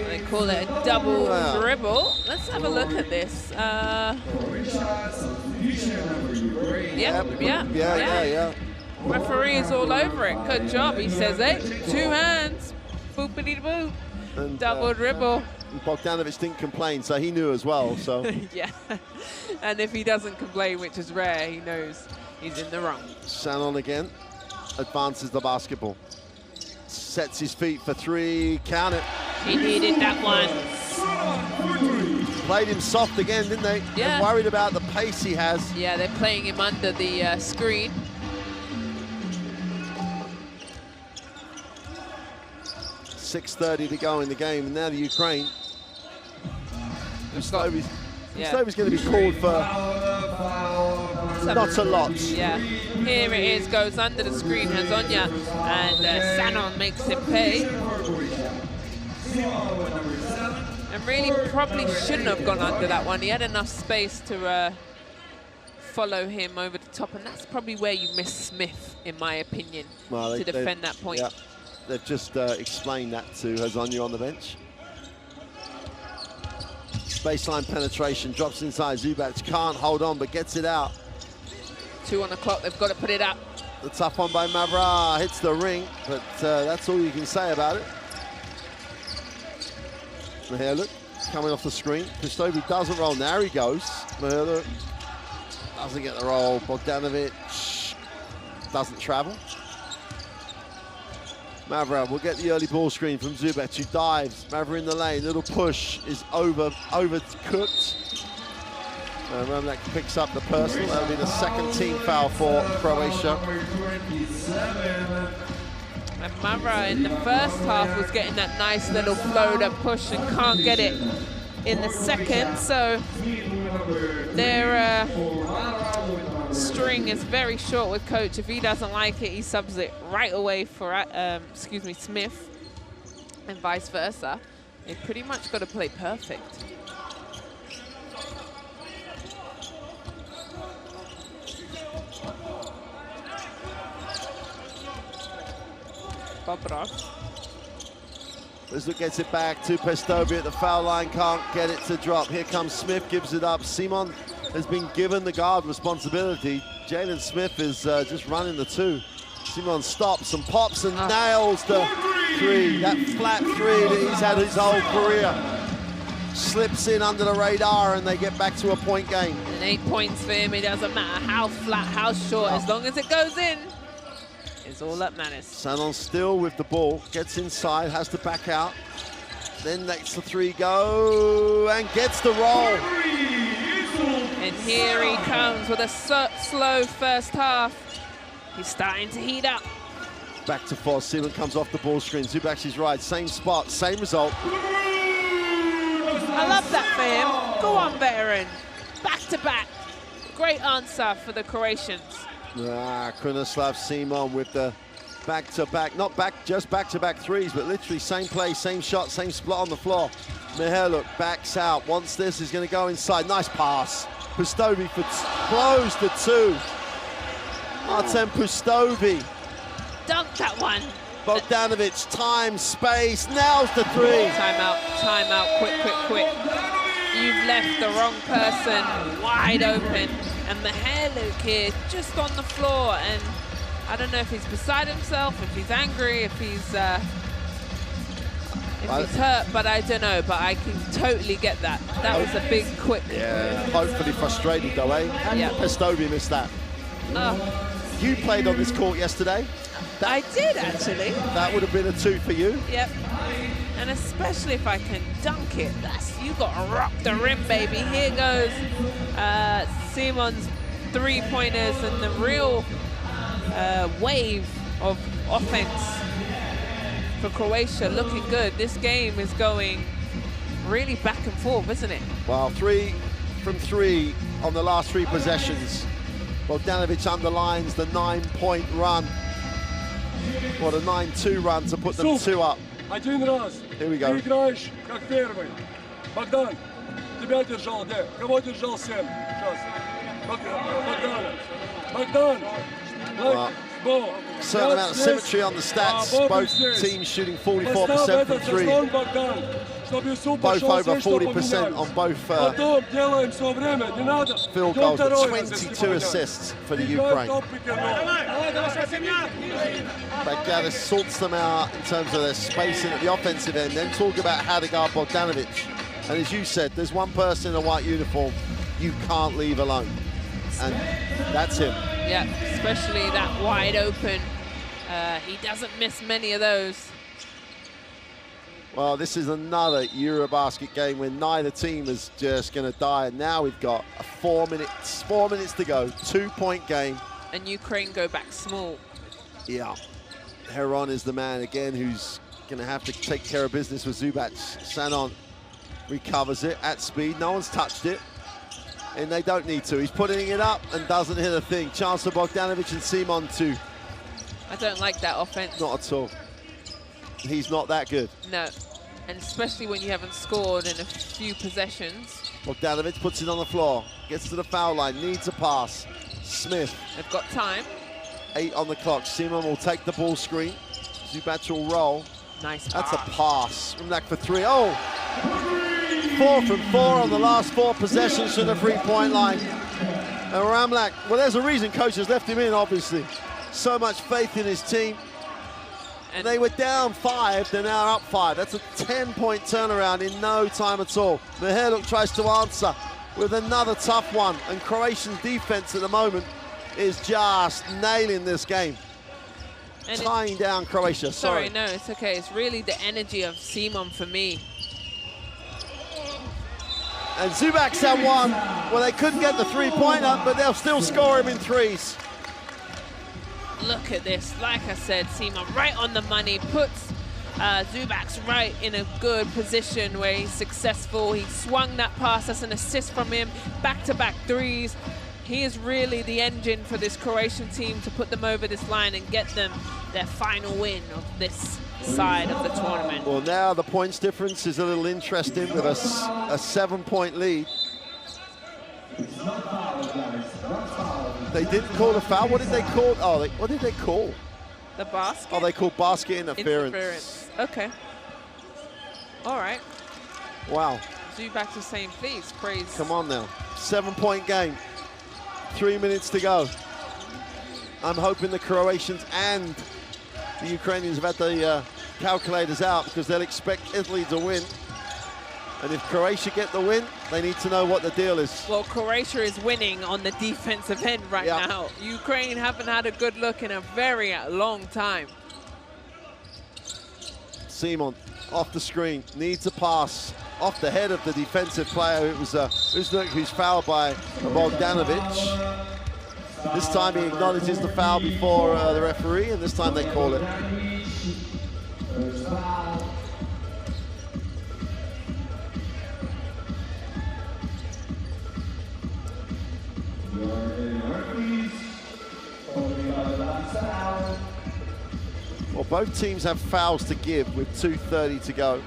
They call it a double dribble. Let's have a look at this. Yeah. Referee is all over it. Good job, he says it. 2 hands. Boopity-boo. And, double dribble. Bogdanovic didn't complain, so he knew as well. So yeah. And if he doesn't complain, which is rare, he knows he's in the wrong. Sanon again advances the basketball. Sets his feet for three. Count it. He needed that one. Played him soft again, didn't they? Yeah. They're worried about the pace he has. Yeah, they're playing him under the screen. .6:30 to go in the game, and now the Ukraine. Stovy's going to be called for not a lot. Yeah. Here it is, goes under the screen, Hazonia, and Sanon makes him pay. And really probably shouldn't have gone under that one. He had enough space to follow him over the top, and that's probably where you miss Smith, in my opinion, to defend that point. Yeah, they've just explained that to Hazonia on the bench. Baseline penetration, drops inside. Zubac can't hold on, but gets it out. 2 on the clock, they've got to put it up. The tough one by Mavra hits the ring, but that's all you can say about it. Mihailovic coming off the screen. Kristovi doesn't roll. Now he goes. Mihailovic doesn't get the roll. Bogdanovic doesn't travel. Mavra will get the early ball screen from Zubac, who dives. Mavra in the lane. Little push is overcooked. Romnak picks up the personal. That'll be the second team foul for Croatia. And Mavra in the first half was getting that nice little floater push and can't get it in the second. So their string is very short with coach. If he doesn't like it, he subs it right away for Smith, and vice versa. They've pretty much got to play perfect. Rizzo gets it back to Pestovi at the foul line, can't get it to drop. Here comes Smith, gives it up. Simon has been given the guard responsibility. Jalen Smith is just running the 2. Simon stops and pops and nails the 3. That flat 3 that he's had his whole career. Slips in under the radar and they get back to a point game. And 8 points for him. It doesn't matter how flat, how short, as long as it goes in. It's all that matters. Sanon still with the ball, gets inside, has to back out. Then lets the 3 go and gets the roll. And here he comes with a slow first half. He's starting to heat up. Back to 4, Simon comes off the ball screen. Zubac is right, same spot, same result. I love that for him. Go on, veteran. Back to back. Great answer for the Croatians. Krunoslav Simon with the back-to-back, just back-to-back 3s, but literally same play, same shot, same spot on the floor. Mihailovic backs out, wants this, is going to go inside. Nice pass. Pustovi for close to 2. Artem Pustovi. Dunk that one. Bogdanovic, time, space, nails the 3. Timeout, quick. You've left the wrong person wide open. And Mihailovic here just on the floor, and I don't know if he's beside himself, if he's angry, if he's hurt, but I don't know. But I can totally get that. That was a big, quick. Yeah, hopefully frustrated though, eh? Yeah. Pestovi missed that. You played on this court yesterday. I did, actually. That would have been a 2 for you. Yep. And especially if I can dunk it, you got to rock the rim, baby. Here goes Simon's 3-pointers and the real wave of offense for Croatia looking good. This game is going really back and forth, isn't it? Well, 3 from 3 on the last 3 possessions. Bogdanovic underlines the 9-point run. What a 9-2 run to put them 2 up. Here we go. Ты играешь как первый. Богдан, тебя держал где? Кого держал 7? Сейчас. Богдан. Certain amount of symmetry on the stats. Both teams shooting 44% from 3. Both over 40% on both field goals, but 22 assists for the Ukraine. Bagdadis sorts them out in terms of their spacing at the offensive end, then talk about how to guard Bogdanovic. And as you said, there's one person in a white uniform you can't leave alone, and that's him. Yeah, especially that wide open. He doesn't miss many of those. Well, this is another EuroBasket game where neither team is just going to die. And now we've got 4 minutes to go, 2-point game. And Ukraine go back small. Yeah. Heron is the man again who's going to have to take care of business with Zubac. Sanon recovers it at speed. No one's touched it. And they don't need to. He's putting it up and doesn't hit a thing. Chance for Bogdanovic and Simon too. I don't like that offense. Not at all. He's not that good. No, and especially when you haven't scored in a few possessions. Bogdanovic puts it on the floor, gets to the foul line, needs a pass. Smith. They've got time. 8 on the clock. Simon will take the ball screen. Zubac will roll. Nice That's pass. a pass. Rumlak for 3. Oh! 4 from 4 on the last 4 possessions from the 3-point line. And Rumlak, well, there's a reason coach has left him in, obviously. So much faith in his team. And they were down 5, they're now up 5. That's a 10-point turnaround in no time at all. Mihajlovic tries to answer with another tough one. And Croatian defense at the moment is just nailing this game. And tying down Croatia, sorry. No, it's okay. It's really the energy of Simon for me. And Zubac's had one. Well, they couldn't get the 3-pointer, but they'll still score him in 3s. Look at this. Like I said, Simon right on the money, puts Zubac's right in a good position where he's successful. He swung that pass. That's an assist from him. Back-to-back 3s. He is really the engine for this Croatian team to put them over this line and get them their final win of this side of the tournament. Well, now the points difference is a little interesting with a 7-point lead. They didn't call a foul. What did they call? Oh, what did they call? The basket? Oh, they called basket interference. Okay. All right. Wow. Zubac to saying, please, praise. Come on now. 7-point game. 3 minutes to go. I'm hoping the Croatians and the Ukrainians have had the calculators out because they'll expect Italy to win. And if Croatia get the win, they need to know what the deal is. Well, Croatia is winning on the defensive end right now. Ukraine haven't had a good look in a very long time. Simon off the screen, needs a pass off the head of the defensive player. It was Uzluk who's fouled by Bogdanovic. This time he acknowledges the foul before the referee, and this time they call it. Well, both teams have fouls to give with 2:30 to go.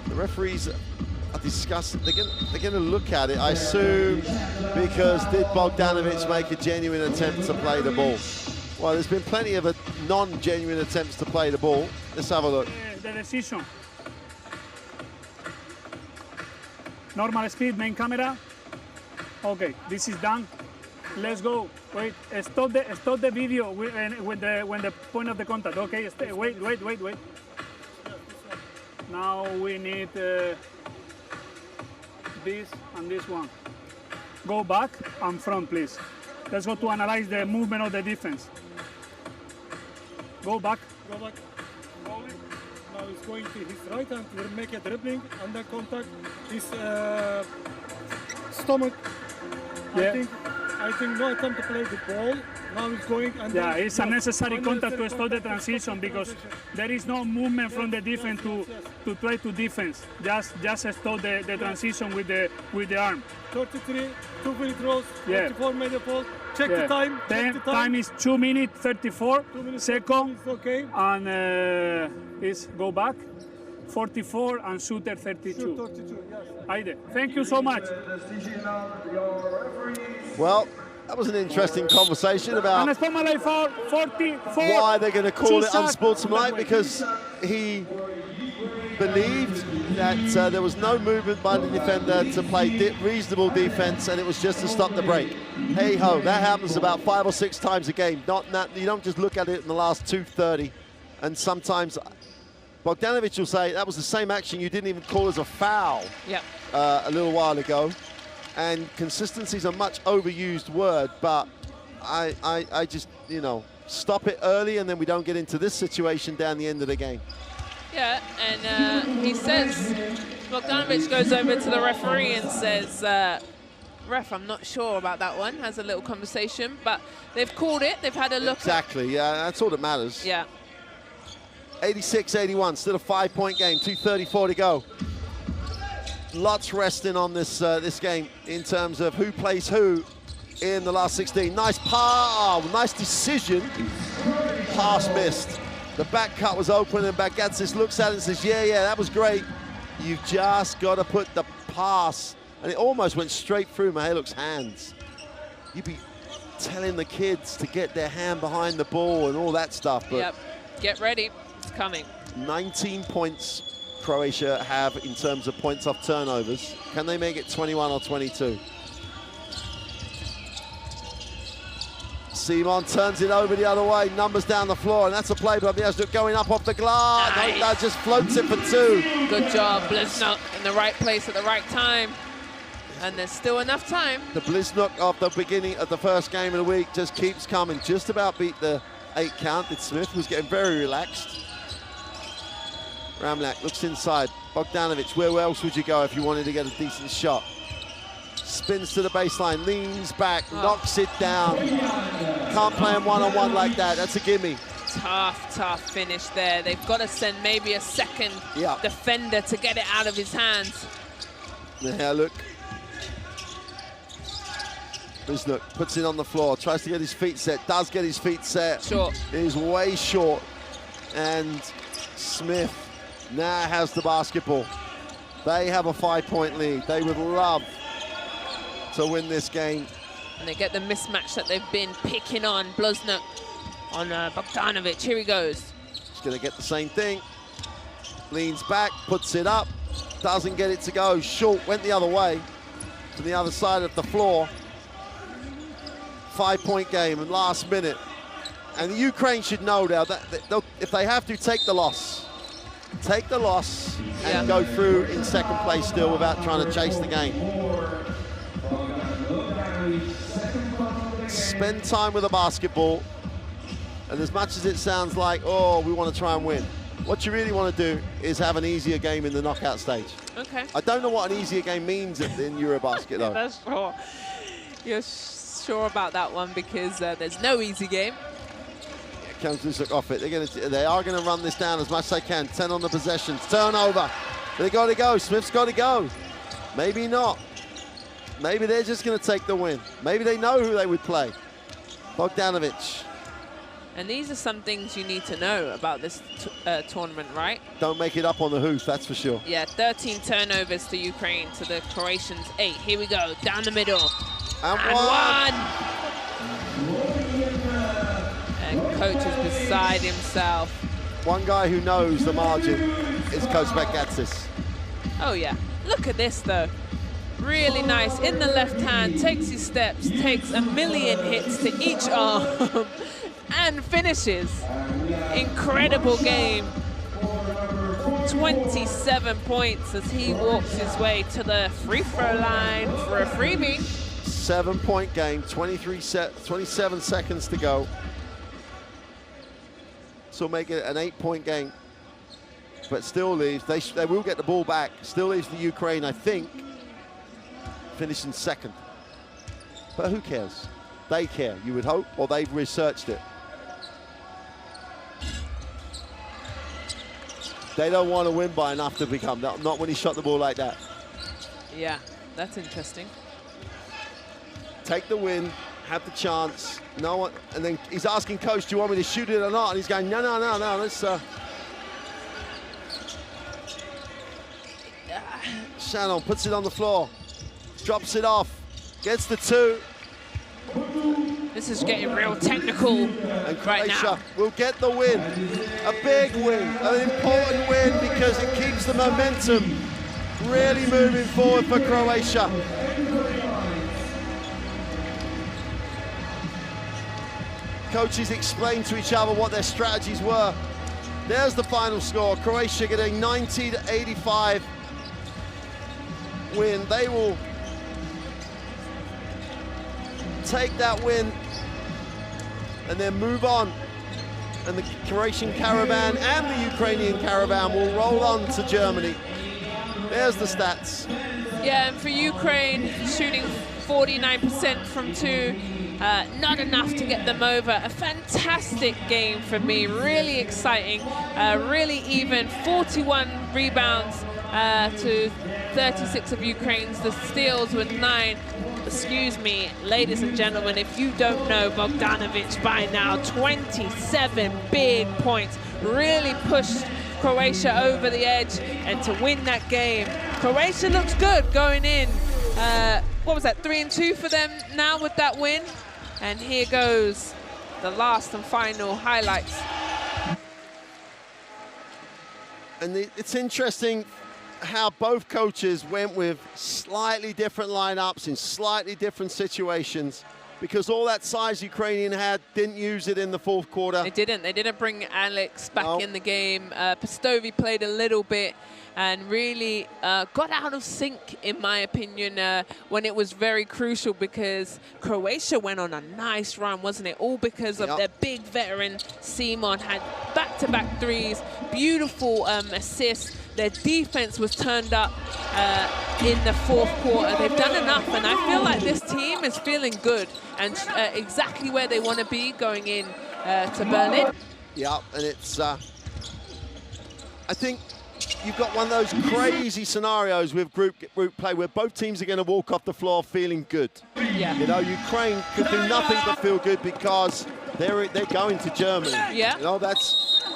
The referees are discussing, they're going to look at it, I assume, because did Bogdanovic make a genuine attempt to play the ball? Well, there's been plenty of non-genuine attempts to play the ball. Let's have a look. The decision. Normal speed, main camera. Okay, this is done. Let's go. Wait, stop the video when the point of the contact. Okay, wait. Now we need this and this one. Go back and front, please. Let's go to analyze the movement of the defense. Go back. Go back. Now he's going to his right hand to make a dribbling under contact his stomach. Yeah. I think no attempt to play the ball. Now he's going and it's a necessary contact to stop the transition because there is no movement from the defense to try to defense. Just stop the transition with the arm. 33, 2 free throws, 34 made a fault. Check the time. Time is 2 minutes 34 seconds. Okay. And is go back 44 and shooter 32. Shoot 32, yes. Aide. Thank you so much. Well, that was an interesting conversation about why they're going to call it unsportsmanlike, because he believed that there was no movement by the defender to play reasonable defense, and it was just to stop the break. Hey ho, that happens about 5 or 6 times a game. You don't just look at it in the last 2:30, and sometimes Bogdanovic will say that was the same action you didn't even call as a foul a little while ago. And consistency is a much overused word, but I just, stop it early and then we don't get into this situation down the end of the game. Yeah, and he says, Bogdanovic goes over to the referee and says, ref, I'm not sure about that one, has a little conversation, but they've called it, they've had a look. Exactly, yeah, that's all that matters. Yeah. 86-81, still a 5-point game, 2:34 to go. lots resting on this this game in terms of who plays who in the last 16. Nice pass, nice decision. Pass missed. The back cut was open and Bagatsis looks at it and says, yeah, that was great. You've just got to put the pass. And it almost went straight through Mihailuk's hands. You'd be telling the kids to get their hand behind the ball and all that stuff. But yep, get ready, it's coming. 19 points Croatia have in terms of points off turnovers. Can they make it 21 or 22? Simon turns it over the other way, numbers down the floor, and that's a play by Bliznuk going up off the glass. Nice. No, just floats it for 2. Good job, Bliznuk, in the right place at the right time. And there's still enough time. The Bliznuk of the beginning of the first game of the week just keeps coming. Just about beat the 8 count. Did Smith, was getting very relaxed. Ramlak looks inside. Bogdanovic, where else would you go if you wanted to get a decent shot? Spins to the baseline, leans back, knocks it down. Can't play him one-on-one like that. That's a gimme. Tough finish there. They've got to send maybe a second defender to get it out of his hands. Now look. Bliznuk puts it on the floor, tries to get his feet set, does get his feet set. Short. Is way short. And Smith now has the basketball. They have a 5-point lead. They would love to win this game. And they get the mismatch that they've been picking on. Bliznuk on Bogdanovic. Here he goes. He's going to get the same thing. Leans back, puts it up, doesn't get it to go. Short, went the other way to the other side of the floor. 5-point game and last minute. And the Ukraine should know now that if they have to, take the loss. Take the loss and go through in second place still without trying to chase the game. Spend time with the basketball. And as much as it sounds like, oh, we want to try and win, what you really want to do is have an easier game in the knockout stage. Okay. I don't know what an easier game means in EuroBasket though. That's sure. You're sure about that one because there's no easy game. Comes Bliznuk off it. They are going to run this down as much as they can. 10 on the possessions. Turnover. They got to go. Smith's got to go. Maybe not. Maybe they're just going to take the win. Maybe they know who they would play. Bogdanovic. And these are some things you need to know about this tournament, right? Don't make it up on the hoof, that's for sure. Yeah, 13 turnovers to Ukraine, to the Croatians 8. Here we go, down the middle. And one. And coach is beside himself. One guy who knows the margin is Coach Bagatsis. Oh yeah, look at this though. Really nice, in the left hand, takes his steps, takes a million hits to each arm, and finishes. Incredible game. 27 points as he walks his way to the free throw line for a freebie. 7-point game, 27 seconds to go. So make it an 8-point game, but still leaves, they will get the ball back, still leaves the Ukraine, I think, finishing second. But who cares? They care, you would hope, or they've researched it. They don't want to win by enough to become, not when he shot the ball like that. Yeah, that's interesting. Take the win, have the chance, no one, and then he's asking coach, do you want me to shoot it or not? And he's going, no, let's, Shannon puts it on the floor, drops it off, gets the 2. This is getting real technical and right now. Will get the win, a big win, an important win because it keeps the momentum really moving forward for Croatia. Coaches explained to each other what their strategies were. There's the final score. Croatia getting 90-85 win. They will take that win and then move on. And the Croatian caravan and the Ukrainian caravan will roll on to Germany. There's the stats. Yeah, and for Ukraine, shooting 49% from 2. Not enough to get them over. A fantastic game for me, really exciting, really even. 41 rebounds to 36 of Ukraine's. The steals were 9. Excuse me, ladies and gentlemen, if you don't know Bogdanovic by now, 27 big points. Really pushed Croatia over the edge and to win that game. Croatia looks good going in. What was that, 3-2 for them now with that win? And here goes the last and final highlights. And it's interesting how both coaches went with slightly different lineups in slightly different situations, because all that size Ukrainian had, didn't use it in the fourth quarter. They didn't bring Alex back in the game. Pastovi played a little bit and really got out of sync, in my opinion, when it was very crucial, because Croatia went on a nice run, wasn't it? All because of their big veteran, Simon, had back-to-back threes, beautiful assists. Their defense was turned up in the fourth quarter. They've done enough, and I feel like this team is feeling good and exactly where they want to be going in to Berlin. Yeah, and it's, I think you've got one of those crazy scenarios with group play where both teams are going to walk off the floor feeling good. Yeah. You know, Ukraine could do nothing but feel good because they're going to Germany. Yeah. You know, they'd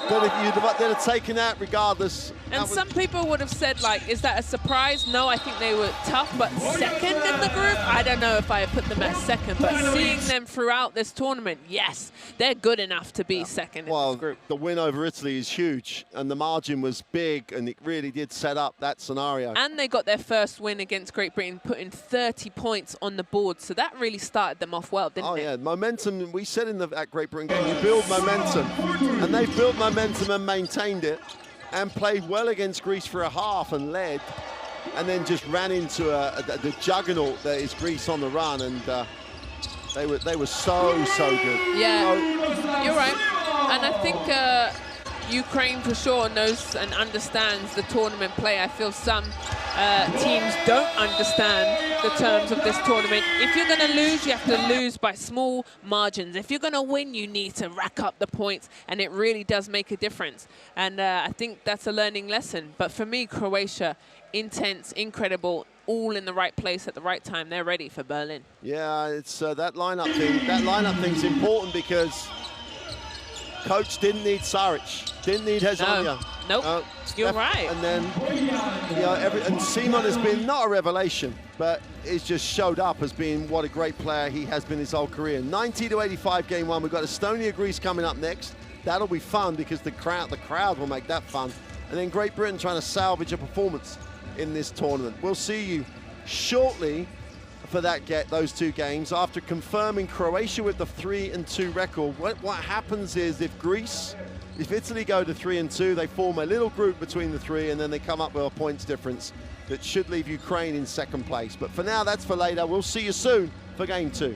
have taken that regardless. And some people would have said, like, is that a surprise? No, I think they were tough, but second in the group? I don't know if I put them at second, but seeing them throughout this tournament, yes, they're good enough to be second in this group. The win over Italy is huge, and the margin was big, and it really did set up that scenario. And they got their first win against Great Britain, putting 30 points on the board, so that really started them off well, didn't it? Oh, yeah, momentum. We said at Great Britain game, you build momentum, and they've built momentum and maintained it, and played well against Greece for a half and led, and then just ran into the juggernaut that is Greece on the run, and they were so good. Yeah, you're right. And I think Ukraine for sure knows and understands the tournament play. I feel some teams don't understand the terms of this tournament. If you're going to lose, you have to lose by small margins. If you're going to win, you need to rack up the points, and it really does make a difference. And I think that's a learning lesson. But for me, Croatia, intense, incredible, all in the right place at the right time. They're ready for Berlin. Yeah, it's that lineup thing. That lineup thing's important because coach didn't need Saric, didn't need Hezonja. Nope. You're right. And then, and Simon has been not a revelation, but he's just showed up as being what a great player he has been his whole career. 90-85 game one. We've got Estonia, Greece coming up next. That'll be fun because the crowd will make that fun. And then Great Britain trying to salvage a performance in this tournament. We'll see you shortly for those two games after confirming Croatia with the 3-2 record. What happens is if Italy go to 3-2, they form a little group between the three, and then they come up with a points difference that should leave Ukraine in second place. But for now, that's for later. We'll see you soon for game 2.